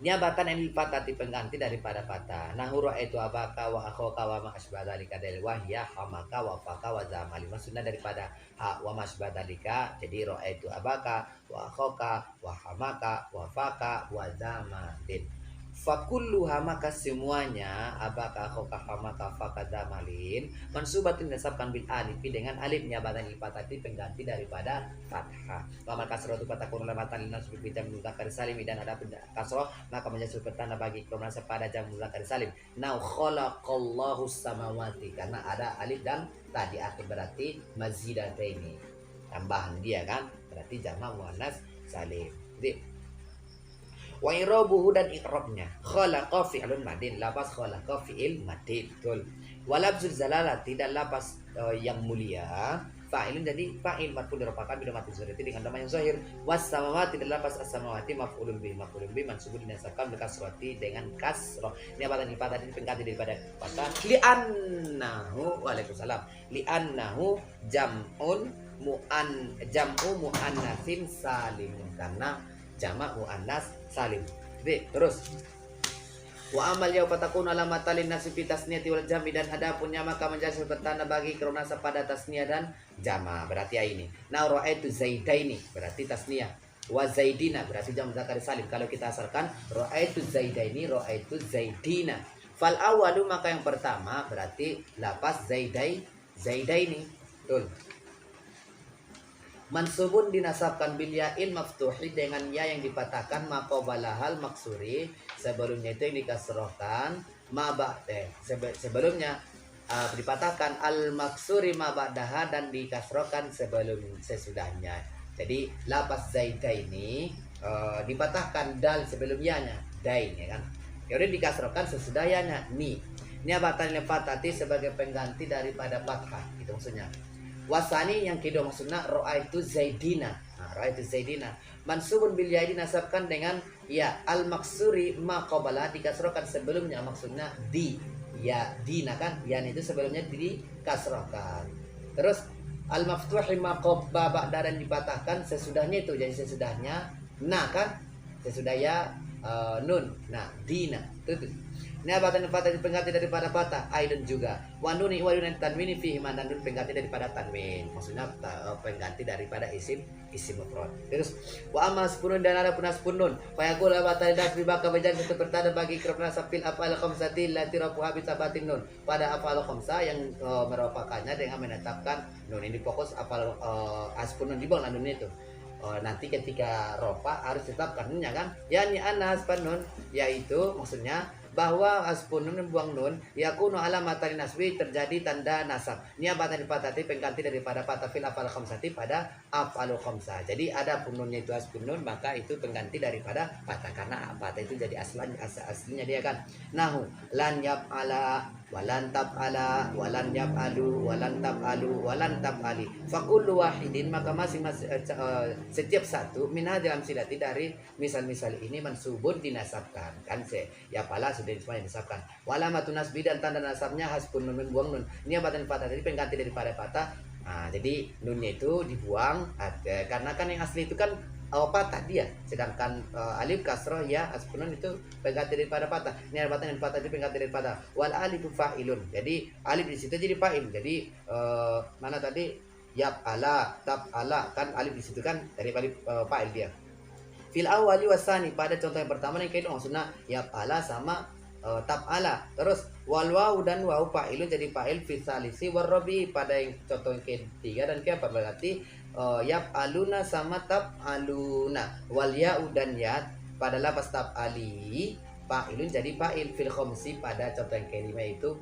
Niabatan anil fatati pengganti daripada fatah. Nahu ra'aitu abaka wa akhoka wa ma asbah dzalika dalil wahya hamaka wa faka wa zamali maksudnya daripada ha wa masbah dzalika jadi ra'aitu abaka wa akhoka wa hamaka wa faka wa zamalin. Fakulluha maka semuanya abaka akhoka hamaka faka zamalin mansubatun dinasabkan bil alif dengan alif niabatan lil fathati pengganti daripada fathah. Wa mal kasratu fatakun lamatan linas bi jam muzakkar salim dan ada kasrah maka menjadi pertanda bagi kemudian pada jam muzakkar salim. Now khalaqallahu samawati karena ada alif dan tadi akhir berarti mazidataini tambahan dia kan berarti jamak muannas salim. Jadi wa irabuhu dan ikrabnya khalaqa fi'lun madin lafaz khalaqa fi'il madin betul walabzul zalalati dan lafaz yang mulia fa'ilun jadi fa'il marfu dirofakan bila mati zahir dengan nama yang zahir was samawati dan lafaz as-samawati maf'ulun bi mansubun dinasabkan bil kasrati dengan kasrah ini apa tadi pada pengganti daripada kata li'annahu waalaikumsalam li'annahu jam'u muannatsin salim karena jamak muannas salim. Jadi terus wa amal ya fatakun alamatan lin nasbi tasniyati wal jam'i dan adapun maka menjadi bertanda bagi kronasa pada tasniyah dan jama berarti ini. Nah ra'aitu zaidaini berarti tasniyah wa zaidina berarti jam muzakkar salim. Kalau kita asalkan ra'aitu zaidaini ra'aitu zaidina. Fal awalu maka yang pertama berarti lafaz zaidaini. Betul. Mansubun dinasabkan bil ya'il maftuhi dengan ya yang dipatahkan maqabalahal maksuri sebelumnya itu yang dikasrohkan sebelumnya dipatahkan al maksuri ma ba'daha dan dikasrohkan sesudahnya. Jadi lafaz zaidaini dipatahkan dal sebelumnya dain ya kan. Kemudian dikasrohkan sesudahnya ni. Ini abatan lefatati sebagai pengganti daripada fathah itu maksudnya. Wasani yang kedua maksudnya ra'aitu zaidina. Ra'aitu zaidina mansubun bil ya dinasabkan dengan ya al maksuri ma qabala dikasrohkan sebelumnya maksudnya di ya dina kan ya itu sebelumnya dikasrohkan. Terus al maftuhi ma qabba ba'da dan dipatahkan sesudahnya itu jadi sesudahnya nah kan sesudah ya nun. Nah, dina itu. Ini abatan pengganti daripada patah aidun juga. Wanuni wayunan tanwini fihi man nun pengganti daripada tanwin. Maksudnya pengganti daripada isim mufrad. Terus wa amal sepunun dan ada punas punun. Fayaqul abatan dasbi baka bajan itu bertanda bagi kerap nasabil afal khamsati lati rafu habis abatin nun. Pada afal khamsa yang merupakannya dengan menetapkan nun. Ini fokus afal aspunun di bawah nun itu. Nanti ketika rofa harus ditetapkan nunnya kan ya ni anas panun, yaitu maksudnya bahwa aspunun membuang nun yakunu alamatan nasbi terjadi tanda nasab niabatan patati pengganti daripada patah fil afal khamsati pada afalul khamsah. Jadi ada pununnya itu aspunun, maka itu pengganti daripada patah karena patah itu jadi aslinya dia kan. Nahu lan yaf'ala walan tab'ala walan yaf'alu walan tab'alu walan tab'ali faqullu wahidin, maka masing-masing setiap satu min hadhil amsilati dari misal-misal ini mansubun dinasabkan kan ya pala sudah semuanya disabkan. Walamatun nasbi dan tanda nasabnya hasbun nun membuang nun. Ini abatan patah jadi pengganti daripada patah. Nah, jadi nunnya itu dibuang karena kan yang asli itu kan patah dia, sedangkan alif kasroh ya hasbun nun itu pengganti daripada patah. Ini abatan dan patah itu pengganti daripada wal alifu fa'ilun. Jadi alif di situ jadi fa'il. Jadi mana tadi yap ala tab ala kan alif di situ kan dari alif fa'il dia. Fil awali wasani pada contoh yang pertama yang kedua maksudnya yap ala sama tab'ala. Terus wal wawu dan wawu fa'ilun jadi fa'il fi salisi warrabi pada yang contoh yang ketiga dan keempat berarti yaf'aluna sama tab'aluna. Wal ya'u dan ya pada lafaz tab'ali fa'ilun jadi fa'il fil khamsi pada contoh yang kelima itu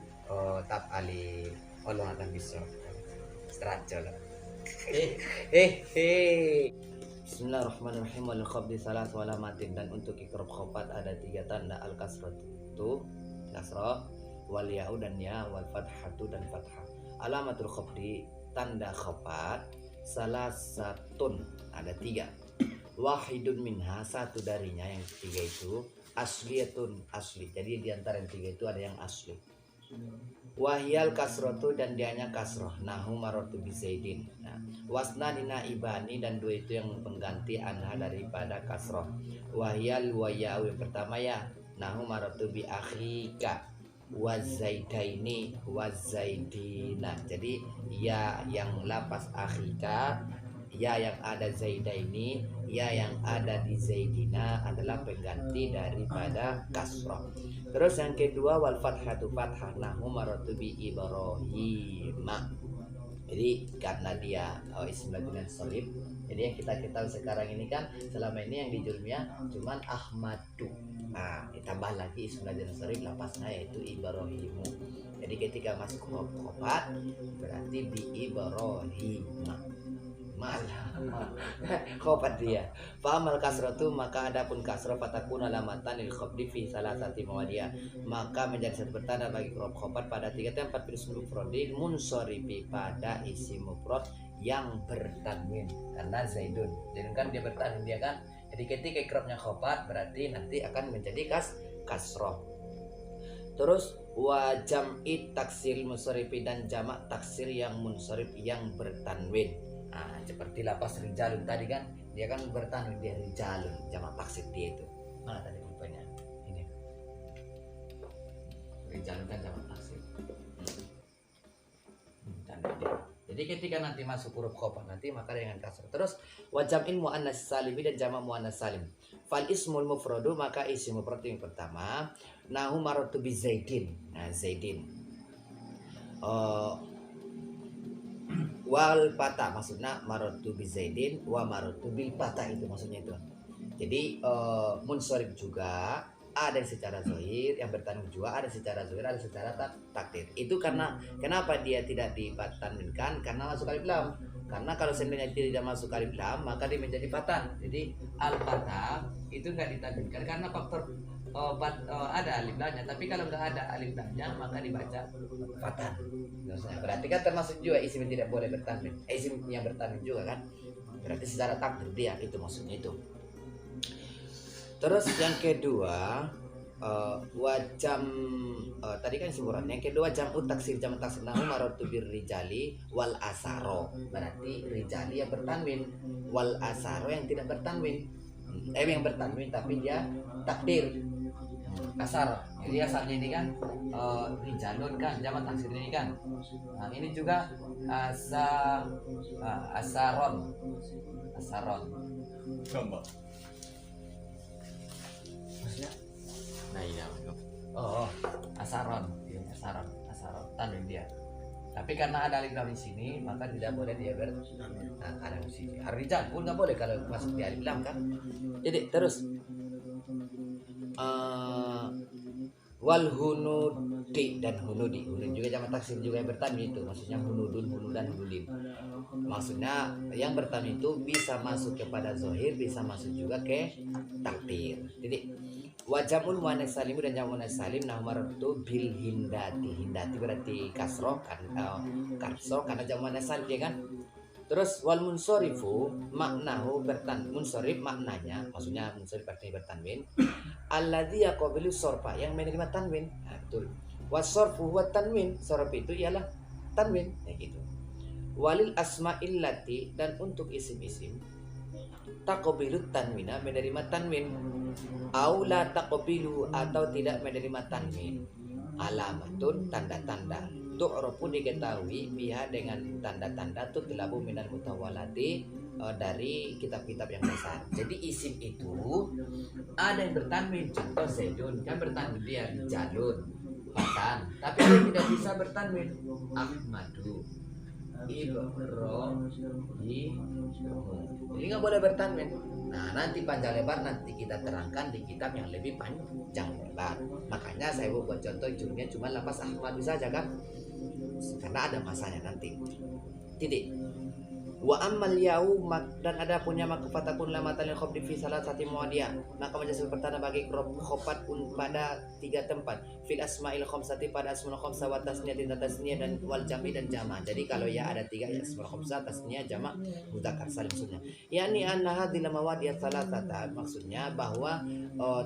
tab'ali. Allah akan bisa stracol. Bismillahirrahmanirrahim. Wal khabdi salat walamatin, dan untuk ikrab khopat ada 3 tanda al kasratu kasrah wal ya'u dan ya wal fathatu dan fathah. Alamatul khabdi tanda khopat salasatun ada 3. Wahidun minha satu darinya yang ketiga itu asliyatun asli. Jadi di antara yang 3 itu ada yang asli. Wahyal kasrotu dan dianya kasroh nahu marotu bizaidin. Nah, wasna dina ibani dan 2 itu yang pengganti anha daripada kasroh. Wahyal wayau yang pertama ya nahu marotu bi akhika wazaidaini wazaidina. Jadi ya yang lapas akhika, ya yang ada zaidaini, ya yang ada di zaidina adalah pengganti daripada kasroh. Terus yang kedua wal fathatu fathah nahu maratu bi Ibrahim. Jadi karena dia isim dengan solid, jadi yang kita tahu sekarang ini kan selama ini yang di Julmiyah cuman Ahmadu. Nah, ditambah lagi isim dengan solid lapasnya yaitu Ibrahimu. Jadi ketika masuk khopat berarti bi Ibrahim. Khopat dia. Fa'amal kasratu maka adapun kasrah fatakun alamatan lil khafdi fi salasati mawadiyah, maka menjadi satu bertanda bagi khopat pada 3 tempat bil ismul mufradi munsorifi pada isim mufrad yang bertanwin karena zaidun. Jadi kan dia bertanwin dia kan. Jadi ketika ikrabnya khopat berarti nanti akan menjadi kasrah. Terus wa jam'i taksir munsorifi dan jamak taksir yang munsharif yang bertanwin. Nah, seperti lapas rijalun tadi kan dia kan bertanwin dia rijalun jamak taksir dia itu. Mana tadi rupanya? Ini. Rijalun kan jamak taksir. Jadi ketika nanti masuk huruf khofa nanti maka dengan kasrah. Terus wa jam'in muannas salimi dan jamak muannas salim. Fal ismul mufradu maka isim mufrad yang pertama nahu maratu bi zaidin. Nah, zaidin. Wal patah maksudnya maratu bi zaidin wa maratu bil patah itu maksudnya itu. Jadi munsharif juga ada secara zahir yang bertanwin juga ada secara zahir ada secara takdir. Itu karena kenapa dia tidak ditanwinkan karena masuk alif lam. Karena kalau sebenarnya tidak masuk alif lam maka dia menjadi patah. Jadi al patah itu enggak ditanwinkan karena faktor ada alif lamnya, tapi kalau nggak ada alif lamnya maka dibaca fathah. Berarti kan termasuk juga isim yang tidak boleh bertanwin. Isim yang bertanwin juga kan. Berarti secara takdir dia itu maksudnya itu. Terus yang kedua wajam tadi kan semburan. Yang kedua jamu taksir nahu maratu bir rijali wal asaro. Berarti rijali yang bertanwin, wal asaro yang tidak bertanwin. yang bertanwin tapi dia takdir kasar. Jadi asalnya ini kan rijalun kan jamak taksir ini kan. Nah, ini juga asaron. Gambar. Maksudnya? Nah iya. Oh, asaron. Iya, asaron. Tanwin dia. Tapi karena ada alif lam di sini, maka tidak boleh dia ada di sini. Ar-rijal pun nggak boleh kalau masuk di alif lam kan. Jadi terus wal hunudi dan hunudi. Hunudi juga jamak taksir juga yang bertanwin itu. Maksudnya hunudun, hunudan, hunudin. Maksudnya yang bertanwin itu bisa masuk kepada zohir, bisa masuk juga ke takdir. Jadi wajamul muannas salim dan jamak muannas salim nomor itu bil hindati. Hindati berarti kasroh kan, kasroh karena jamak muannas salim ya kan. Terus wal munsorifu maknahu munsorif maknanya, maksudnya munsorif artinya bertanwin. Alladzi yaqbilu sorfa yang menerima tanwin. Nah, betul. Wasorfu huwa tanwin. Sorf itu ialah tanwin, ya gitu. Walil asma'il lati dan untuk isim-isim taqbilu tanwina menerima tanwin. Aula taqbilu atau tidak menerima tanwin. Alamatun tanda-tanda tu'rafu diketahui biha dengan tanda-tanda tutlabu minal mutawalati dari kitab-kitab yang besar. Jadi isim itu ada yang bertanwin, contoh Zaidun kan bertanwin dia Jalun Hasan, tapi ada yang tidak bisa bertanwin Ahmadu Ibrahim. Jadi nggak boleh bertanwin. Nah, nanti panjang lebar nanti kita terangkan di kitab yang lebih panjang lebar. Makanya saya buat contoh ujungnya cuma lapas Ahmadu saja kan, karena ada masanya nanti. Titik. Wa ammal yaum dan ada punya maka fatakun lamatan lil khofdi fi salasati muadiyah, maka menjadi pertanda bagi khofat pada 3 tempat fil asmail khamsati pada asmaul khamsah wa tasniyah dan wal jami dan jama'. Jadi kalau ya ada 3 ya asmaul khamsah, tasniyah, jama', mudzakkar salim maksudnya. Yani anna hadhil mawadiyah salasata, maksudnya bahwa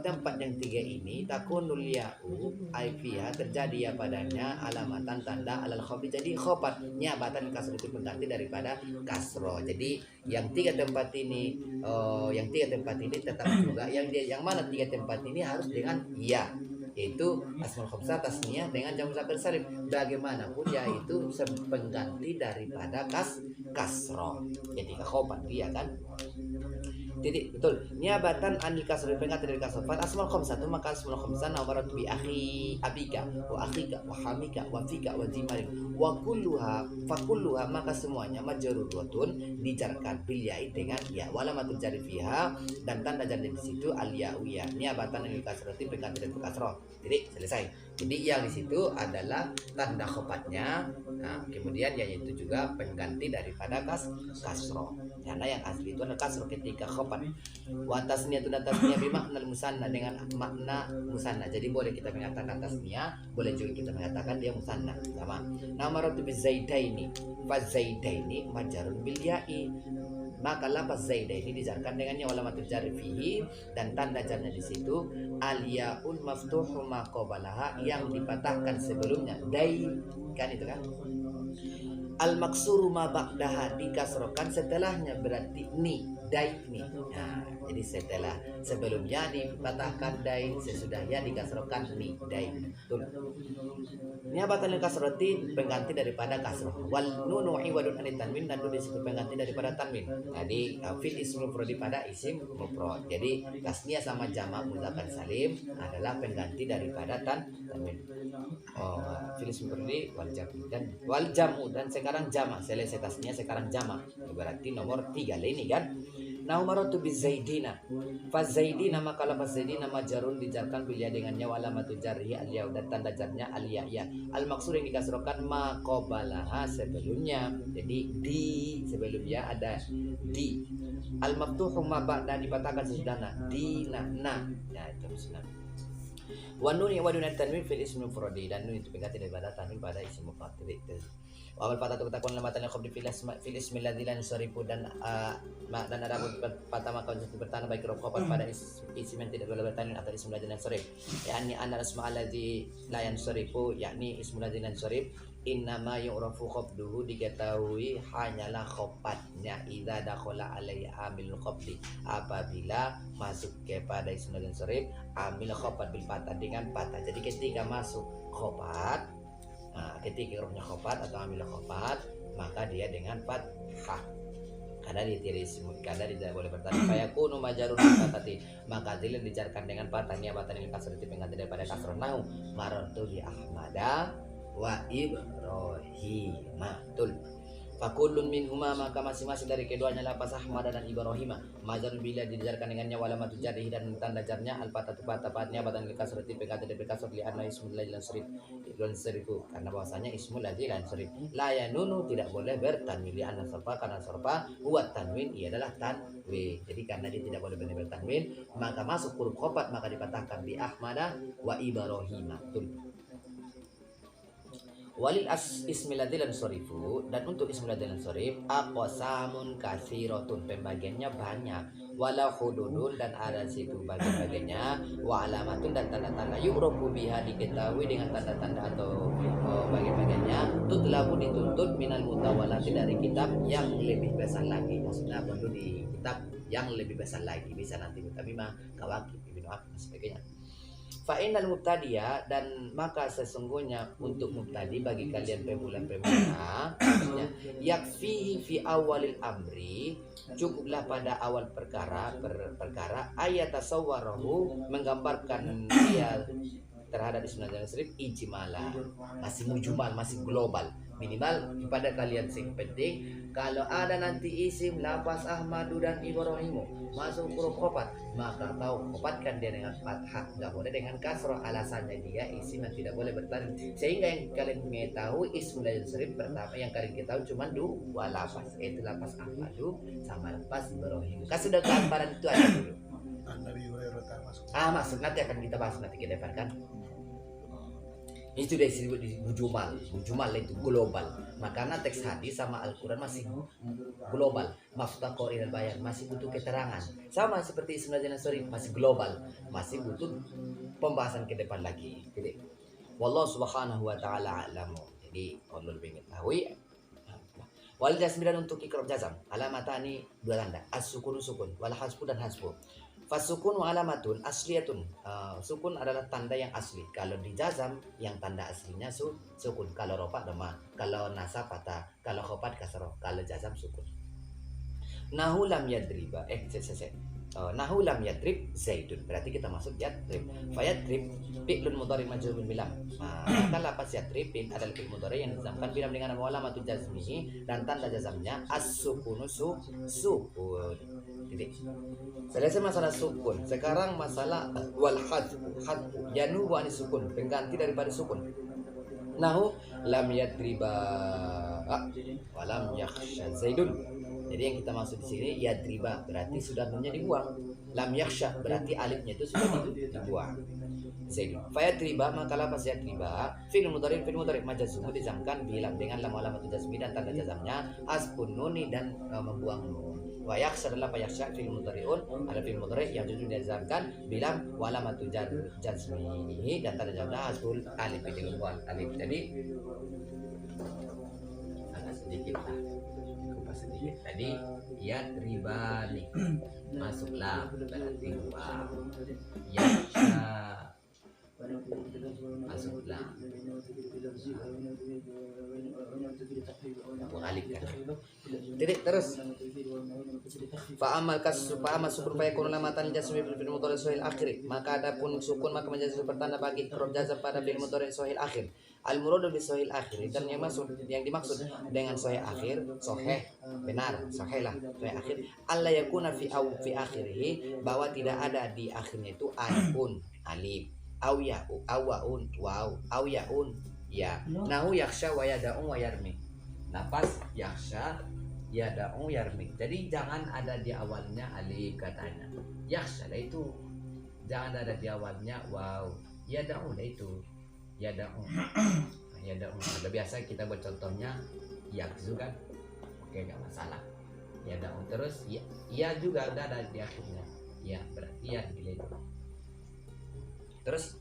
tempat yang 3 ini takunul ya'u aifiha terjadi ya padanya alamatan tanda alal khofdi, jadi khofat nyabatan kasr itu pengganti daripada kasro. Jadi yang 3 tempat ini tetap juga yang mana 3 tempat ini harus dengan ya, yaitu asmaul khamsah, tasniyah dengan jamak muzakkar salim. Bagaimanapun ya itu pengganti daripada kasro. Jadi khobat dia kan. Titik, betul. Niabatan anil kasri pengganti dari kasro. Fal asmaul khamsah itu maka asmaul khamsah nomor bi akhi abika wa akhika wa hamika wa fika wa jimarin wa kulluha fa kulluha, maka semuanya majrurun dijarkan bil ya'i dengan ya wala matul jari fiha dan tanda jar di situ al ya'u ya. Niabatan anil kasrati pengganti dari kasro. Titik, selesai. Jadi yang di situ adalah tanda khobatnya. Nah, kemudian yang itu juga pengganti daripada kasro. Karena yang asli itu adalah kasro ketika khobat. Wa tasniyah dan tasniyah bimakna musanna dengan makna musanna. Jadi boleh kita mengatakan tasniyah, boleh juga kita mengatakan dia musanna. Sama. Namaratu bizaidaini. Fa zaidaini majarun bil ya'i. Maka lafaz zaidaini dijarkan dengannya walamatul jar fihi dan tanda jarnya di situ al yaul maftuhu ma qabalaha yang dipatahkan sebelumnya. Dai kan itu kan. Al maksuru ma ba'daha dikasrokan setelahnya, berarti ni dai ni. Nah, jadi setelah sebelumnya dipatahkan dai, sesudahnya dikasrokan ni dai. Betul. Niabatan kasroti pengganti daripada kasroh. Wal nunu iwadun anit tanwin dan di situ pengganti daripada tanwin. Jadi fil ismul mufrad pada isim mufrad. Jadi tasniyah sama jamak mudzakkar salim adalah pengganti daripada tanwin. Fil ismul mufrad wal jamu dan sekarang jamak, selesai tasniyah sekarang jamak. Berarti nomor 3 ini kan. Naumaratu bizaidina. Fa zaidina maka lafaz zaidina majarun dijarkan bil ya dengannya walamatu jarhi al ya dan tanda jarnya al ya ya. Al maksud yang dikasrokan ma qabalaha sebelumnya. Jadi di sebelumnya ada di. Al maftuhu ma ba'da dipatahkan sesudahnya di na. Ya itu maksudnya. Wa nun wa dun tanwin fil ismi mufradi dan nun itu pengganti daripada tanwin pada isim mufrad. Wal fatatu takun lamatan al khabdi fil ismi alladzi lan sarifu dan ada patah maka untuk bertanah baik rokopat pada isim yang tidak boleh bertanwin atau ism alladzi lan sarif. Yakni anna asma alladzi la yansarifu yakni ism alladzi lan sarif Innama yu'rafu qabduhu, diketahui hanyalah khofatnya idza dakhala alaihi amilul qabdi, apabila masuk kepada ism dan sorif amil khofat bil fatah dengan fatah. Jadi ketika masuk khofat, ketika hurufnya khofat atau amil khofat, maka dia dengan fathah karena dia tidak boleh bertanda. Fayakunu majarun fatati, maka dilin dijarkan dengan fathah niabatan dengan kasrah pengganti daripada kasrah. Nahu marartu bi ahmada wa ibrahimatul. Fakullun minhuma, maka masing-masing dari keduanya lafaz Ahmad dan Ibrahim majar bila dijarkan dengannya walamatu jarih dan tanda jarnya al-fatatu fatapatnya badan kasrati pengganti dari kasrah li anna ismul ladzi lan surif lan surifu, karena bahwasanya ismul ladzi lan surif la yanunu, tidak boleh bertanwin li anna sarfa, karena sarfa huwa tanwin, ia adalah tanwin. Jadi karena dia tidak boleh bertanwin, maka masuk huruf khofat maka dipatahkan bi Ahmada wa Ibrahimatul. Walil ismil ladzi lan sorifu, dan untuk ismil ladzi lan sorif aqsamun katsiratun, pembagiannya banyak, wala hududun, dan ada situ bagian-bagiannya, wa alamatun, dan tanda-tanda yu'rafu biha, diketahui dengan tanda-tanda atau bagian-bagiannya, tutlabu, dituntut minal mutawalati, dari kitab yang lebih besar lagi. Maksudnya perlu di kitab yang lebih besar lagi, bisa nanti mutamimah, kawakib, ibnu akib dan sebagainya. Fa'inal mubtadiya, dan maka sesungguhnya untuk mubtadi bagi kalian pemula-pemula yakfihi fi awalil amri, cukuplah pada awal perkara ayat tasawwarahu, menggambarkan dia terhadap ism dan sirif ijmala, masih mujmal, masih global. Minimal pada kalian sing penting kalau ada nanti isim lafaz Ahmadu dan Ibrahimu masuk huruf khofat, maka kau khofatkan dia dengan fathah, nggak boleh dengan kasroh. Alasannya dia isim yang tidak boleh bertanwin, sehingga yang kalian mengetahui ism dan sirif pertama yang kalian ketahui cuma dua lafaz, yaitu lafaz Ahmadu sama lafaz Ibrahimu. Kasih sudah gambaran itu aja dulu. Masuk nanti akan kita bahas nanti ke depan kan. Itu disebut bujumal itu global. Makanya teks hadis sama Al-Quran masih global. Maftaqor ilal bayan, masih butuh keterangan. Sama seperti ism dan sorif, masih global, masih butuh pembahasan ke depan lagi. Jadi, wallahu subhanahu wa ta'ala a'lamu. Jadi Allah lebih mengetahui. Wal jasm, dan untuk ikrab jazam alamatani, dua tanda, as-sukun sukun, wal hasbu dan hasbu. Fasukun wa alamatun asliyatun, sukun adalah tanda yang asli. Kalau di jazam yang tanda aslinya sukun, kalau rofa doma, kalau nasab patah, kalau khofat kasroh, kalau jazam sukun. Nahu lam yadriba nahu lam yadrib zaidun, berarti kita masuk yadrib. Fayadrib fi'lun mudhari majrurun bilam. Maka lafaz yadrib adalah fi'il mudhari yang dijazamkan bilam dengan alamatun jazmihi, dan tanda jazamnya as-sukunu sukun. Jadi selesai masalah sukun. Sekarang masalah wal hadfu yanu wa sukun, pengganti daripada sukun. Nahu lam yadriba wa lam yakhsha zaidun. Jadi yang kita maksud di sini yadriba berarti sudah nunnya dibuang. Lam yakhsha berarti alifnya itu sudah dibuang. Zaidun. Fayadriba, maka lafaz yadriba fi'il mudhari majazum dijamkan bilam dengan lam alamat jazmi dan tanda jazamnya asbun nuni, dan membuang nun. Wa yakhsha adalah yakhsha fi'il mudhari'un, ada fi'il mudhari yang jujur dijamkan bilam wa alamat jazmihi, dan tanda jazamnya asbul alif, dengan buang alif. Jadi agak sedikit lah, kupas sedikit. Tadi yadribani masuklah berarti dua, yakhsha masuklah mengalihkan. Titik terus. Fa'amal sukun fayakun lamatan jasmi fil mudhari sahih akhir. Maka adapun sukun maka menjadi pertanda bagi huruf jazm pada fil mudhari sahih akhir. Al muradu bi sahih akhir, dan yang dimaksud dengan sahih akhir, sahih benar, sahih lah sahih akhir. Allah yakuna fi akhirih, bahwa tidak ada di akhirnya itu alif, aw ya'u awaun waw aw yaun ya. Nahu yakhsha wa yada'u wa yarmi. Nafas yakhsha yada'u yarmi. Jadi jangan ada di awalnya alif katanya. Yakhsha lah itu jangan ada di awalnya waw. Yada'u lah itu yada'u. Yada'u. Ada biasa kita buat contohnya yakzu kan. Oke, enggak masalah. Yada'u terus ya juga udah ada di akhirnya. Ya berarti ya gitu. Terus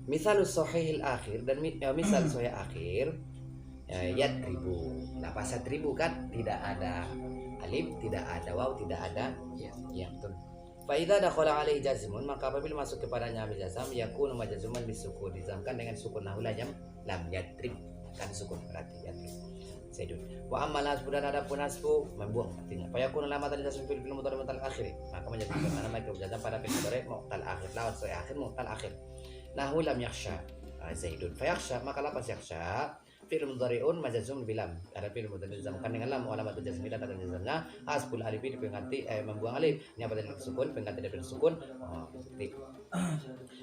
Misal sahihil akhir dan misal sahih akhir yadribu. Nah, pas yadribu kan tidak ada alif, tidak ada waw, tidak ada ya betul. Fa idza dakhala alaihi jazmun, maka apabila masuk kepadanya alif jazam yakunu majzuman bisukun, dizamkan dengan sukun nahwu lam yadrib, kan sukun berarti yadrib. Zaidun. Wa ammal hasbu, dan adapun hasbu membuang artinya. Fa yakunu lamatan jazm fil mudhari mutal akhir. Maka menjadi karena mereka jazam pada fi'il mudhari mutal akhir, lawan sahih akhir mutal akhir. Nahwu lam yakhsha Zaidun. Fa yakhsha, maka lapas yakhsha fi'il mudhari'un majzum bilam. Ada fi'il mudhari dizamkan dengan lam, wa alamat jazmi dan tanda jazmnya hasbul alif, diganti membuang alif, niabatan dari sukun, pengganti dari sukun.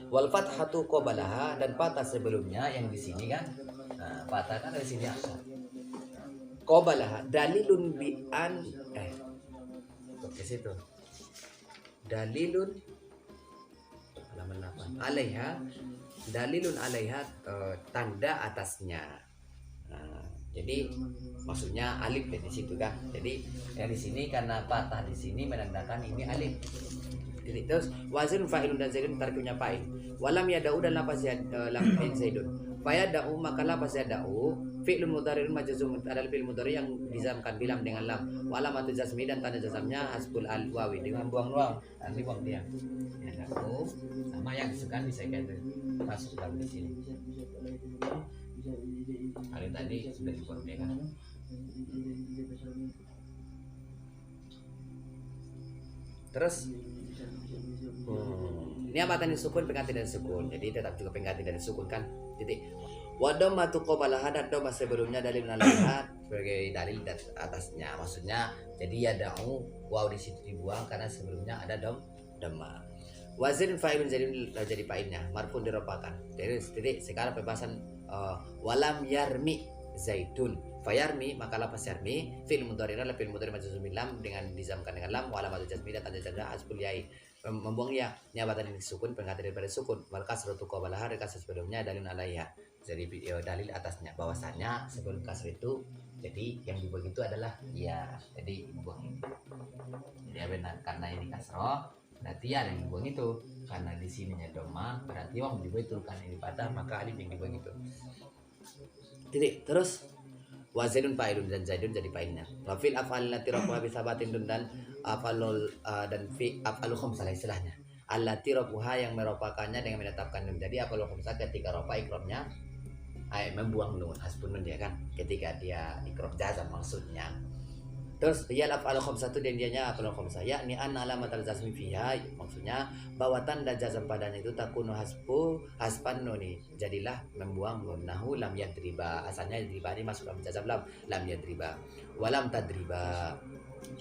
Wal fathatu qablaha, dan patah sebelumnya yang di sini kan. Nah, patah kan dari sini asal. Qablaha dalilun bi an ke situ. Dalilun halaman 8. Alaiha, dalilun alaiha, tanda atasnya. Nah, jadi maksudnya alif di situ kan. Jadi yang di sini karena patah di sini menandakan ini alif. Jadi terus wazin fa'ilun, dan zaidun tarkibnya fa'il. Walam yada'u, dan lapas lam zaidun. Fayada'u, maka lapas yada'u fi'lun mudhari'un majzum, adalah fi'il mudhari yang dizamkan bilam dengan lam. Wa alamatu jazmi, dan tanda jazamnya hasbul al wawi, dengan buang waw. Nanti buang dia. Yada'u sama yang disukan bisa kita masuk dalam di sini. Hari tadi sudah dibuat dia kan. Terus ini amatan sukun, pengganti dari sukun, jadi tetap juga pengganti dari sukun kan. Titik. Wadom matu qablaha, dan dom sebelumnya dalil nalihat sebagai dalil atasnya. Maksudnya jadi ya da'u waw di situ dibuang karena sebelumnya ada doma. Wazin fa'ilun jadi fa'ilnya marfun diropakan. Jadi titik sekarang pembahasan walam yarmi zaidun. Fayarmi, maka lapas yarmi fi'il mudhari adalah fi'il mudhari majzum lam dengan dizamkan dengan lam, wa alamat jazmi dan tanda jazmnya hasbul yai, membuang ya, niabatan ini sukun, pengganti daripada sukun. Wal kasratu qablaha, kasrah sebelumnya dalil alaiha, jadi dalil atasnya, bahwasanya sebelum kasrah itu jadi yang dibuang itu adalah ya, jadi dibuang ini. Jadi benar karena ini kasrah berarti ya yang dibuang itu, karena di sininya doma berarti yang dibuang itu, karena ini patah maka alif yang dibuang itu. Jadi terus wazidun fa'ilun, dan zaidun jadi fa'ilnya. Wa fil af'al allati rafuha bi sabatin, dan af'alul dan fi af'alul khamsah istilahnya. Allati rafuha, yang meropakannya dengan menetapkan nun. Jadi af'alul khamsah ketika rafa ikromnya membuang nun, hasbun nun dia kan. Ketika dia ikrom jazam maksudnya. Terus dia af'alul khamsah itu, dan dianya af'alul khamsah yakni anna alamatal jazmi fiha, maksudnya bahwa tanda jazam padanya itu takunu hasban nuni, jadilah membuang nun. Nahu lam yadriba, asalnya yadriba ini masuk dalam jazam lam yadriba. Walam tadriba,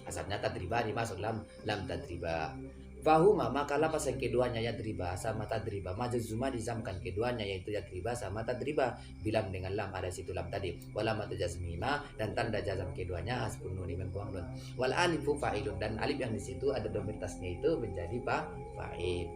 asalnya tadriba ini masuk lam tadriba. Fahuma, maka lapas yang keduanya yadriba sama tadriba majzuma dizamkan keduanya, yaitu yadriba sama tadriba bilam dengan lam, ada situ lam tadi. Walamatu jazmima, dan tanda jazam keduanya hasbun nuni, membuang nun. Wal alifu fa'ilun, dan alif yang di situ ada dhamir tasnya itu menjadi fa'il.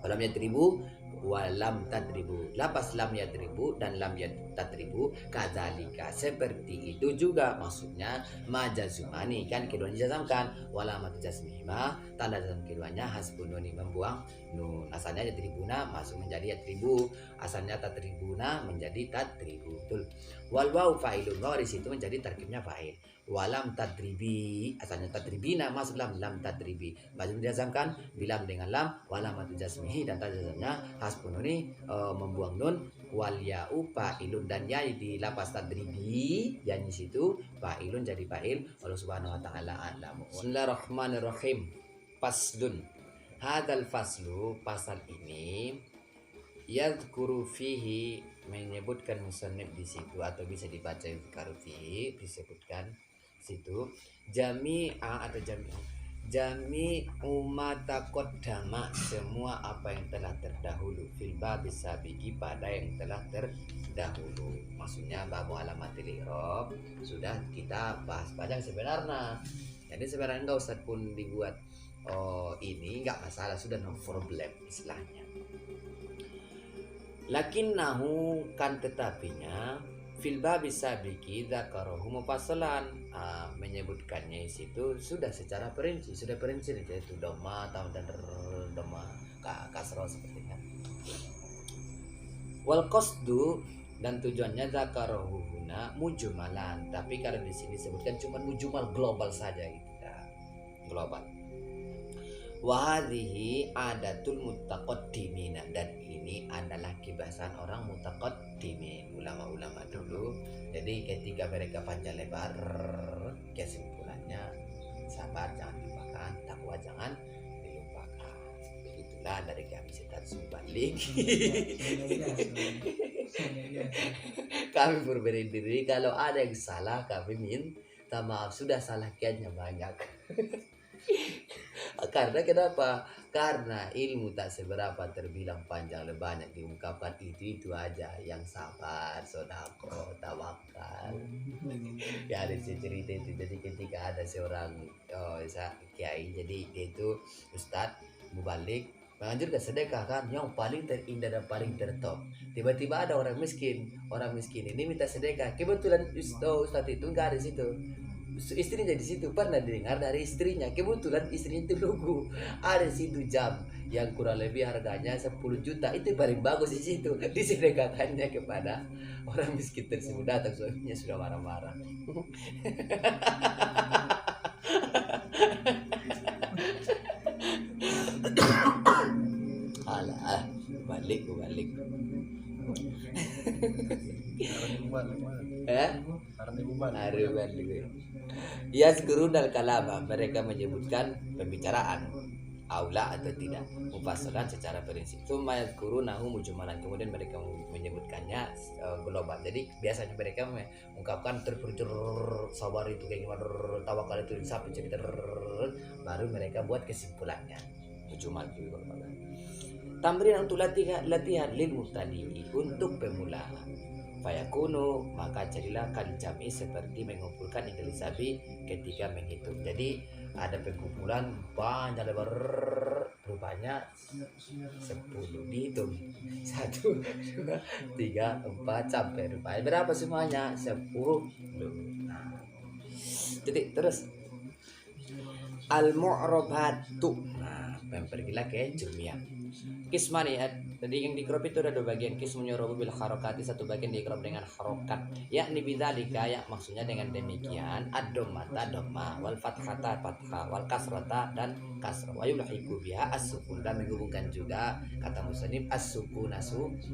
Walam yadribu walam tadribu, lapas lam yadribu dan lam tadribu kadzalika, seperti itu juga, maksudnya majazumani kan keduanya jazamkan, walamat jazmihima, tanda jazam keduanya hasbun nuni, membuang nun. Asalnya yadribuna masuk menjadi yadribu, asalnya tadribuna menjadi tadribu. Wal waw fa'ilun, waw di situ menjadi tarkibnya fa'il. Walam tadribi, asalnya tadribina masuk lam tadribi, majzum dijazamkan bilam dengan lam, walamatu jazmihi, dan tanda jazamnya hasbun nuni, membuang nun. Wal ya'u fa'ilun, dan ya di lapas tadribi yang di situ fa'ilun jadi fa'il. Allah Subhanahu wa taala a'lamu. Bismillahirrahmanirrahim. Faslun. Hadzal faslu, pasal ini yadhkuru fihi, menyebutkan musannif di situ, atau bisa dibaca yadhkuru fihi, disebutkan situ jami'a atau jami umatakot dama, semua apa yang telah terdahulu, fil babis sabiki, pada yang telah terdahulu. Maksudnya babu alamatil i'rab sudah kita bahas panjang sebenarnya, jadi sebenarnya enggak usah pun dibuat ini enggak masalah, sudah no problem istilahnya. Lakinnahu, kan tetapinya, fil babis sabiki dzakarahu mufassalan, menyebutkannya situ sudah secara perinci, yaitu doma dan doma kasroh seperti itu. Wal qasdu, dan tujuannya zakarahu huna mujmalan, tapi kalau di sini disebutkan cuma mujmal global saja gitu ya, global. Wa hadhihi adatul mutaqaddimin, dan ini adalah kebiasaan orang mutaqaddimin, ulama-ulama dulu. Jadi ketika mereka panjang lebar, kesimpulannya sabar jangan dilupakan, takwa jangan dilupakan. Begitulah dari kami Setar Subalik. Kami berberi diri, kalau ada yang salah kami minta maaf, sudah salah kiannya banyak. Karena kenapa? Karena ilmu tak seberapa terbilang panjang lebarnya diungkapkan, itu aja yang sabar, sodako, tawakal. Ya ada cerita itu. Jadi ketika ada seorang kiai, jadi dia itu ustadz mubalik menganjurkan sedekah kan, yang paling terindah dan paling tertop. Tiba-tiba ada orang miskin ini minta sedekah. Kebetulan ustadz itu nggak ada di situ, istrinya di situ. Pernah dengar dari istrinya, kebetulan istrinya itu lugu, ada di situ jam yang kurang lebih harganya 10 juta, itu paling bagus di situ, disedekahkannya kepada orang miskin tersebut. Datang suaminya sudah marah-marah. Alah, balik. Yazkurun al-kalama, mereka menyebutkan pembicaraan, aula atau tidak, mufassalan secara prinsip. Tsumma yazkurunahu mujmalan, kemudian mereka menyebutkannya global. Jadi biasanya mereka mengungkapkan sabar itu kayak gimana, tawakal itu sampai cerita, baru mereka buat kesimpulannya. Mujmal juga. Tamrin untuk latihan lil mubtadi, untuk pemula. Fayakunu, maka jadilah kalijami, seperti mengumpulkan intelisabi ketika menghitung. Jadi ada pengumpulan banyak lebar, rupanya 10 dihitung 1, 2, 3, 4 sampai rupanya berapa semuanya 10. Nah, titik terus al-mu'rabatu. Nah, mempergila ke jumia. Kismani, tadi yang dikrop itu ada 2 bagian. Kismunya robu bil harokati, satu bagian dikrop dengan harokat, yakni bidzalika, ya maksudnya dengan demikian, ad-dhammata dhamma, wal fathata fathah, wal kasrata dan kasrah, wa yulhiqu biha as-sukun, dan menghubungkan juga kata musannif as-sukun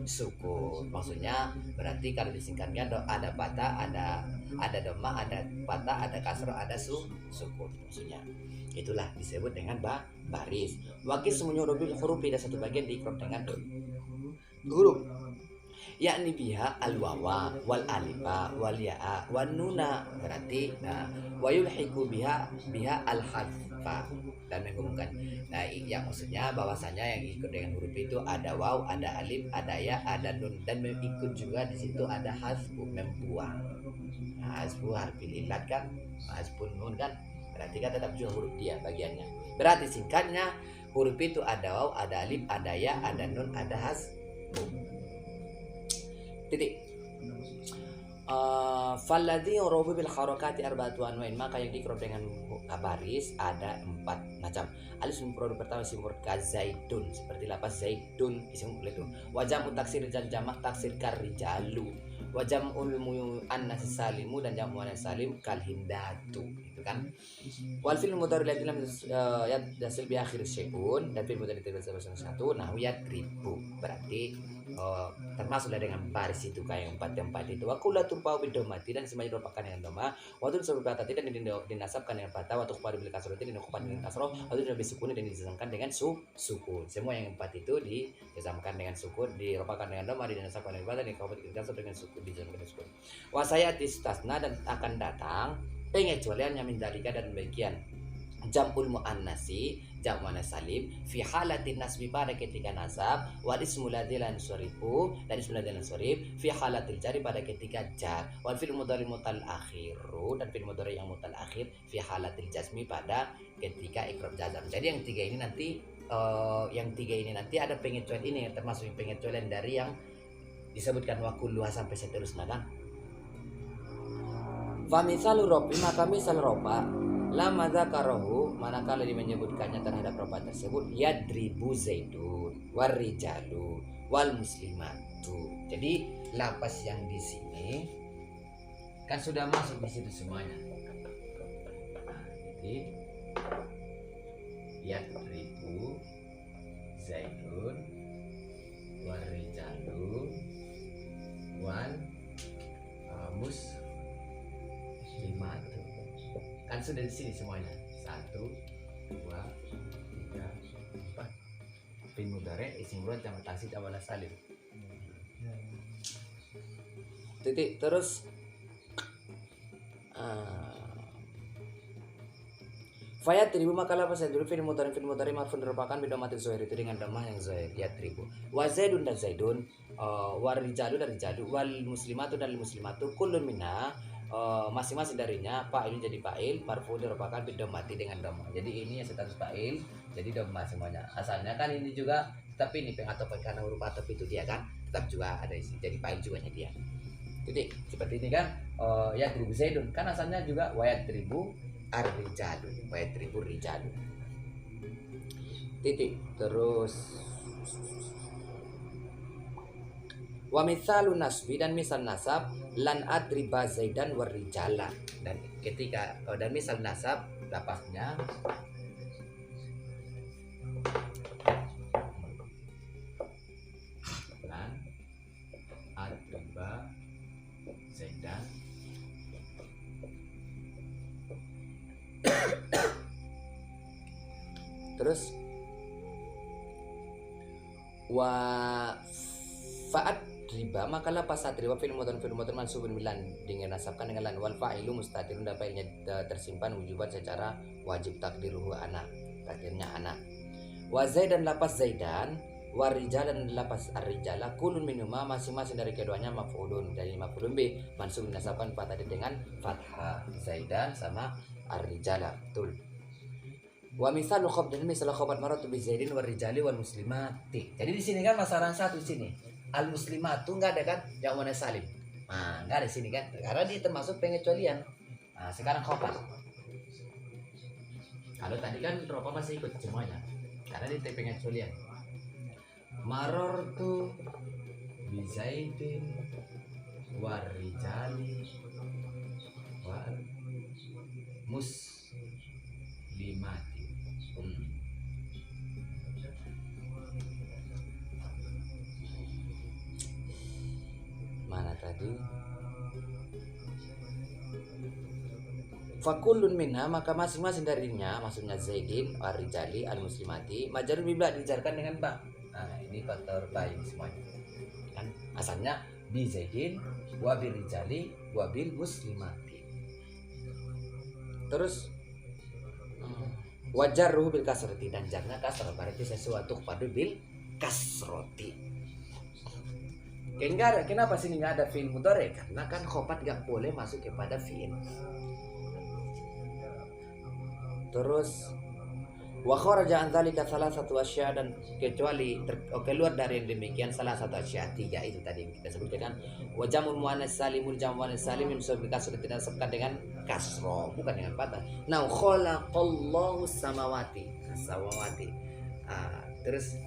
sukun. Maksudnya berarti kalau disingkatnya ada fathah, ada dhamma, ada fathah, ada kasrah, ada sukun. Maksudnya itulah disebut dengan baris. Wakil semuanya robil huruf, ada satu bagian diikrop dengan huruf, yakni biha al-wawa wal alifa wal ya'a wan nuna, berarti nah wa yulhiqu biha al-hadfa, dan menghubungkan. Nah, yang maksudnya bahwasanya yang ikut dengan huruf itu ada waw, ada alif, ada ya, ada nun, dan ikut juga di situ ada hasbu, membuang. Nah, hasbu harfil illat kan, hasbun nun kan, berarti kan tetap juga huruf dia bagiannya. Berarti singkatnya huruf itu ada waw, ada alif, ada ya, ada nun, ada hasbu. Titik. Falladhi yurabu bil harakati arba'atu anwa'in, maka yang dikrop dengan baris ada 4 macam. Alif mufrad pertama isim mufrad ka zaidun, seperti lapas zaidun isim mufrad itu. Wa jam'u taksir dan jamak taksir karijalu. Wa jam'ul muannas salimu, dan jamu muannas salim kal hindatu, itu kan. Wal fil mudhari alladhi lam yasil bi akhir syai'un, dan fil mudhari tidak bersama satu nahu yadribu, berarti termasuklah dengan baris itu kayak yang 4 itu. Wa kullu turfa'u bid dhammati, dan semuanya dirupakan dengan dhamma. Wa tunsab bil fathati, dan dinasabkan dengan fathah. Wa tukhfaru bil kasrati, dan dikupan dengan kasrah. Wa tunsab bil sukun, dan dijazamkan dengan sukun. Semua yang 4 itu dijazamkan dengan sukun, dirupakan dengan dhamma, dinasabkan dengan fathah, dikupan dengan kasrah, dengan sukun, dijazamkan dengan sukun. Wa sayati istasna, dan akan datang pengecualiannya min dzalika, dan bagian jam'ul muannasi, jam' muannas salim, fi halatin nasbi, pada ketika nasab, wal ismul ladzi lan surifu, dan ismul ladzi lan surif, fi halatil jari, pada ketika jar, wal fil mudhari mutal akhiru, dan fil mudhari yang mutal akhir, fi halatil jazmi, pada ketika ikrab jazam. Jadi yang 3 ini nanti ada pengecualian ini, termasuk pengecualian dari yang disebutkan wa kulluha sampai seterusnya kan. Fa misalu robi, maka misal roba Lama dzakarahu, manakala dia menyebutkannya terhadap perempuan tersebut, yadribu zaidun warijalu wal muslimatu. Jadi lapas yang di sini kan sudah masuk di situ semuanya. Nah, jadi yadribu zaidun warijalu wal muslimatu. Kan sudah di sini semuanya. 1, 2, 3, 4. Fi'il mudhari, isim mudhari, jamak taksir, awal salim. Titik terus Fayat ribu makalah pasal dulu fi'il mudhari marfun merupakan bidomatil zahir itu dengan damah yang zahir ya ribu. Wa zaidun dan zaidun warijalu dan rijalu wal muslimatu dan muslimatu kullun minha masing-masing darinya fa'il jadi fa'il marfu merupakan bidomati dengan damah. Jadi ini status fa'il jadi damah semuanya. Asalnya kan ini juga tapi ini pengatop karena huruf atop itu dia kan tetap juga ada isi jadi fa'il juga dia. Jadi seperti ini kan ya ribu zaidun kan asalnya juga wa ribu ar-rijalu wa ribu rijalu. Titik terus wa mithalu nasbi dan misal nasab lan adriba zaidan warijala. Dan ketika dan misal nasab lapasnya lan adriba zaidan terus wa fa'at riba makalah pas riba fil mudhari mansubun bilan dengan nasabkan dengan lan wal fa'ilu mustatirun dan fa'ilnya tersimpan wujuban secara wajib takdiruhu anak takdirnya anak wa zaidan lapas zaidan wa rijal dan lapas ar-rijala kulun minuma masing-masing dari keduanya maf'ulun dari maf'ulun bi mansub dinasabkan fathah dengan fathah zaidan sama ar-rijala betul. Wa misal khobat dan misal khobat maratu bi zaidin wa rijali wal muslimati. Jadi di sini kan masalah satu sini. Al muslimatu enggak ada kan yang mana salim. Nah, enggak ada sini kan karena dia termasuk pengecualian. Nah, sekarang khobat. Kalau tadi kan ropa masih ikut semuanya. Karena dia pengecualian. Marartu bi zaidin wa rijali wal muslimati. Mana tadi? Fakulun minha maka masing-masing darinya maksudnya zaidin ar-rijali al-muslimati majarun bibla dijarkan dengan ba. Nah, ini faktor ba ini semuanya. Kan asalnya bi zaidin wa bil rijali wa bil muslimati. Terus wajar ruh bil kasroti dan jarnya kasrah berarti sesuatu pada bil kasroti. Kenapa sini nggak ada fi'il mudhari? Karena kan khobat nggak boleh masuk kepada fi'il. Terus wa kharaja an dzalika salasatu asya dan kecuali keluar dari yang demikian salah satu asya 3 itu tadi yang kita sebutkan wa jamul muannas salimul jamu muannas salim yang kasrah tidak disebutkan dengan kasrah bukan dengan fathah. Nah khalaqallahu samawati. Terus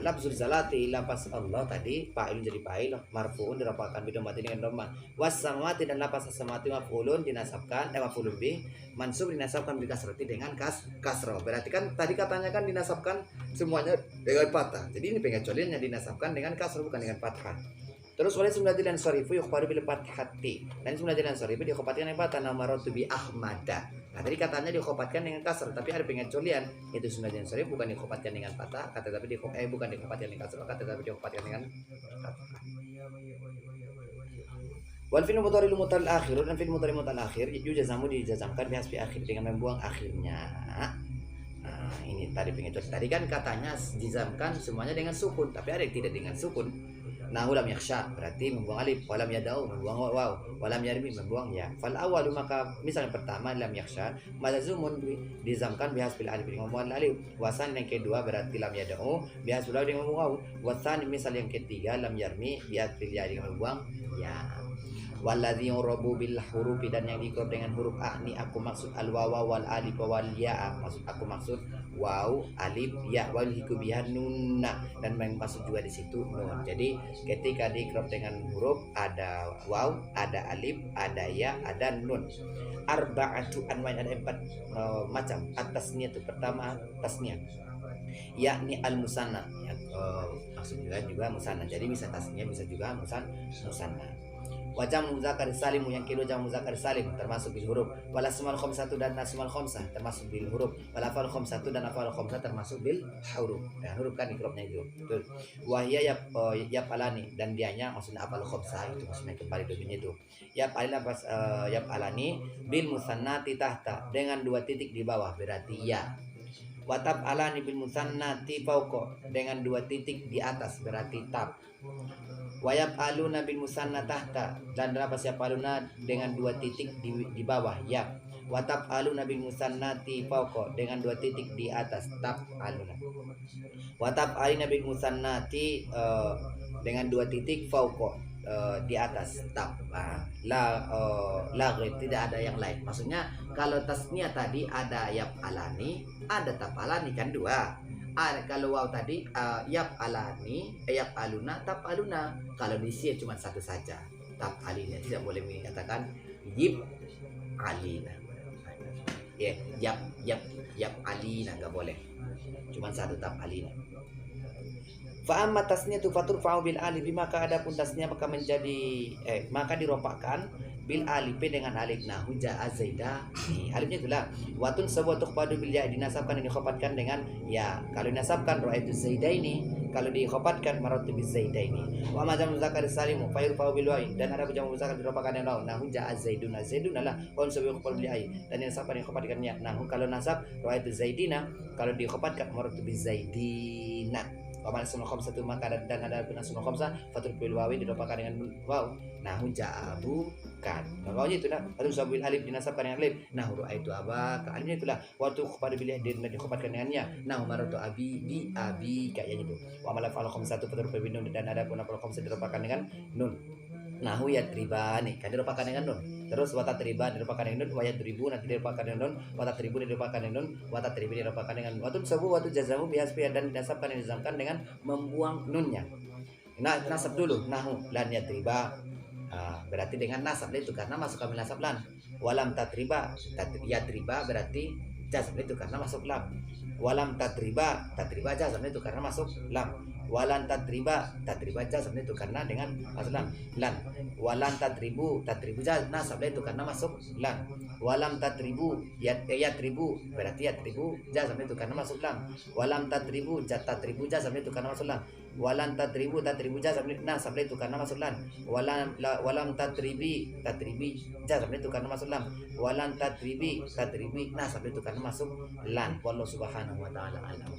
labzul zalati lapas Allah tadi fa'il jadi fa'il marfu'un dirapatkan bidomati dengan dhamma wasamawati dan lapas samawati maf'ulun dinasabkan maf'ulun bih mansub dinasabkan bi kasrati dengan kasrah berarti kan tadi katanya kan dinasabkan semuanya dengan fathah jadi ini pengecualiannya dinasabkan dengan kasrah bukan dengan fathah. Terus oleh sunnati dan syarifu yukhbaru bil fathati dan sunnati dan syarifu dikhobatkan dengan fathah namaratu bi ahmada. Nah tadi katanya dikhobatkan dengan kasrah tapi ada pengecualian itu sunnati dan syarifu bukan dikhobatkan dengan fathah kata tapi bukan dikhobatkan dengan kasrah kata tapi dikhobatkan dengan fathah. Wal fi'il mudhari mutal akhir dan fi'il mudhari mutal akhir yujazamu dijazamkan bihasbi akhir dengan membuang akhirnya. Nah ini tadi pengecualian tadi kan katanya dijazamkan semuanya dengan sukun tapi ada yang tidak dengan sukun. Nah ulam yakhsha berarti membuang alif, walam yadau membuang waw, walam yarmi membuang ya. Fal awalu maka misalnya pertama lam yakhsha mazazumun dizamkan bihasbil alif dengan membuang alif. Wasan yang kedua berarti lam yadau bihasbil alif dengan membuang waw. Wasan misal yang ketiga lam yarmi bihasbil ya dengan membuang ya. Walladzi yurabu bil hurufi, dan yang diikrob dengan huruf a. Ini aku maksud al wawa wal alif wal ya. Aku maksud waw, alif, ya, wal hikubihan nunna, dan maksud juga di situ nun. Jadi ketika diikrob dengan huruf ada waw, ada alif, ada ya, ada nun. Arba'atu anwain, ada 4 macam. Atasnya itu pertama tasnya, yakni al musanna, ya, maksud juga musanna. Jadi bisa tasnya, bisa juga musanna. Wajah muzakkar salim, yang kedua jam muzakkar salim termasuk bil huruf. Wal asmaul khamsatu, dan asmaul khamsah termasuk bil huruf. Wal afal khamsatu, dan afal khamsah termasuk bil huruf. Ya, huruf kan ikrobnya itu. Betul. Wahya yapalani, dan dianya maksudnya afal khamsah, itu maksudnya kembali dominya itu. Yapalani bil musannati tahta, dengan 2 titik di bawah, berarti ya. Watab alani bil musannati fauqa, dengan 2 titik di atas, berarti tab. Wayab aluna bil musanna tahta, dan berapa siapa aluna dengan 2 titik di bawah, ya. Watab aluna bil musannati fauqa, dengan 2 titik di atas, tab aluna. Watab alina bil musannati dengan 2 titik fauqa, di atas, tab. La tidak ada yang lain. Maksudnya kalau tasnya tadi ada yap alani, ada tab alani, kan 2. Kalau waw tadi yap alani, yap aluna, tab aluna. Kalau di sini cuma 1 saja, tab alina. Tidak boleh mengatakan yip alina. Ya, yap alina nggak boleh. Cuma 1 tab alina. Fa amma tasniyatu faturfa'u bil alif, maka adapun tasnya maka menjadi maka diropakkan bil alif, dengan alif. Nah, ja'a zaida, alifnya itulah. Watun sebuah tuqfadu bil ya, dinasabkan dan dikhafatkan dengan ya. Kalau dinasabkan ra'aitu zaidaini, kalau dikhafatkan maratu biz zaidaini. Wa ma jamu muzakkar salim fa yurfa'u bil wa'i, dan ada jamu muzakkar diropakkan dengan waw. Nah, ja'a zaiduna, zaiduna lah. Wa sebuah tuqfadu bil ya, dan dinasabkan dan dikhafatkan ya. Nah, kalau nasab ra'aitu zaidina, kalau dikhafatkan maratu biz zaidina. Waman asmaul khamsatu, maka dan ada pun asmaul khamsah fatul bil wawi, diropakan dengan waw. Nahu ja'abu kan. Makanya itu nah, atau sabil alif dinasabkan dengan alif. Nahu ra'aitu abaka, alifnya itulah. Waktu kepada bilih dan dikhafatkan dengannya. Nahu maratu abi bi abi, kayaknya itu. Wa amal afal khamsatu fatul bil nun, dan ada pun afal khamsah diropakan dengan nun. Nahu yatribani, kan diropakan dengan nun. Terus watatriba diropakan dengan nun, wayadribu nanti diropakan dengan nun, watatribu diropakan dengan nun, watatribi diropakan dengan nun. Watun sabu watu jazamu bihasbi, dan dinasabkan dan dizamkan dengan membuang nunnya. Nah, nasab dulu. Nahu lan yatriba, berarti dengan nasab itu karena masuk kamil nasab lan. Walam tatriba, yatriba berarti jazm itu karena masuk lam. Walam tatriba jazm itu karena masuk lam. Walan tatriba jazm itu karena dengan masuk lam. Walan tatribu jazm nasab itu karena masuk lam. Walam tatribu yatribu berarti yatribu jazm itu karena masuk lam. Walam tatribu jazm itu karena masuk lam. Walan tatribu jazm nasab itu karena masuk lam. Walam tatribi jazm itu karena masuk lam. Walan tatribi nasab itu karena masuk lam. Wallahu subhanahu wa ta'ala alam.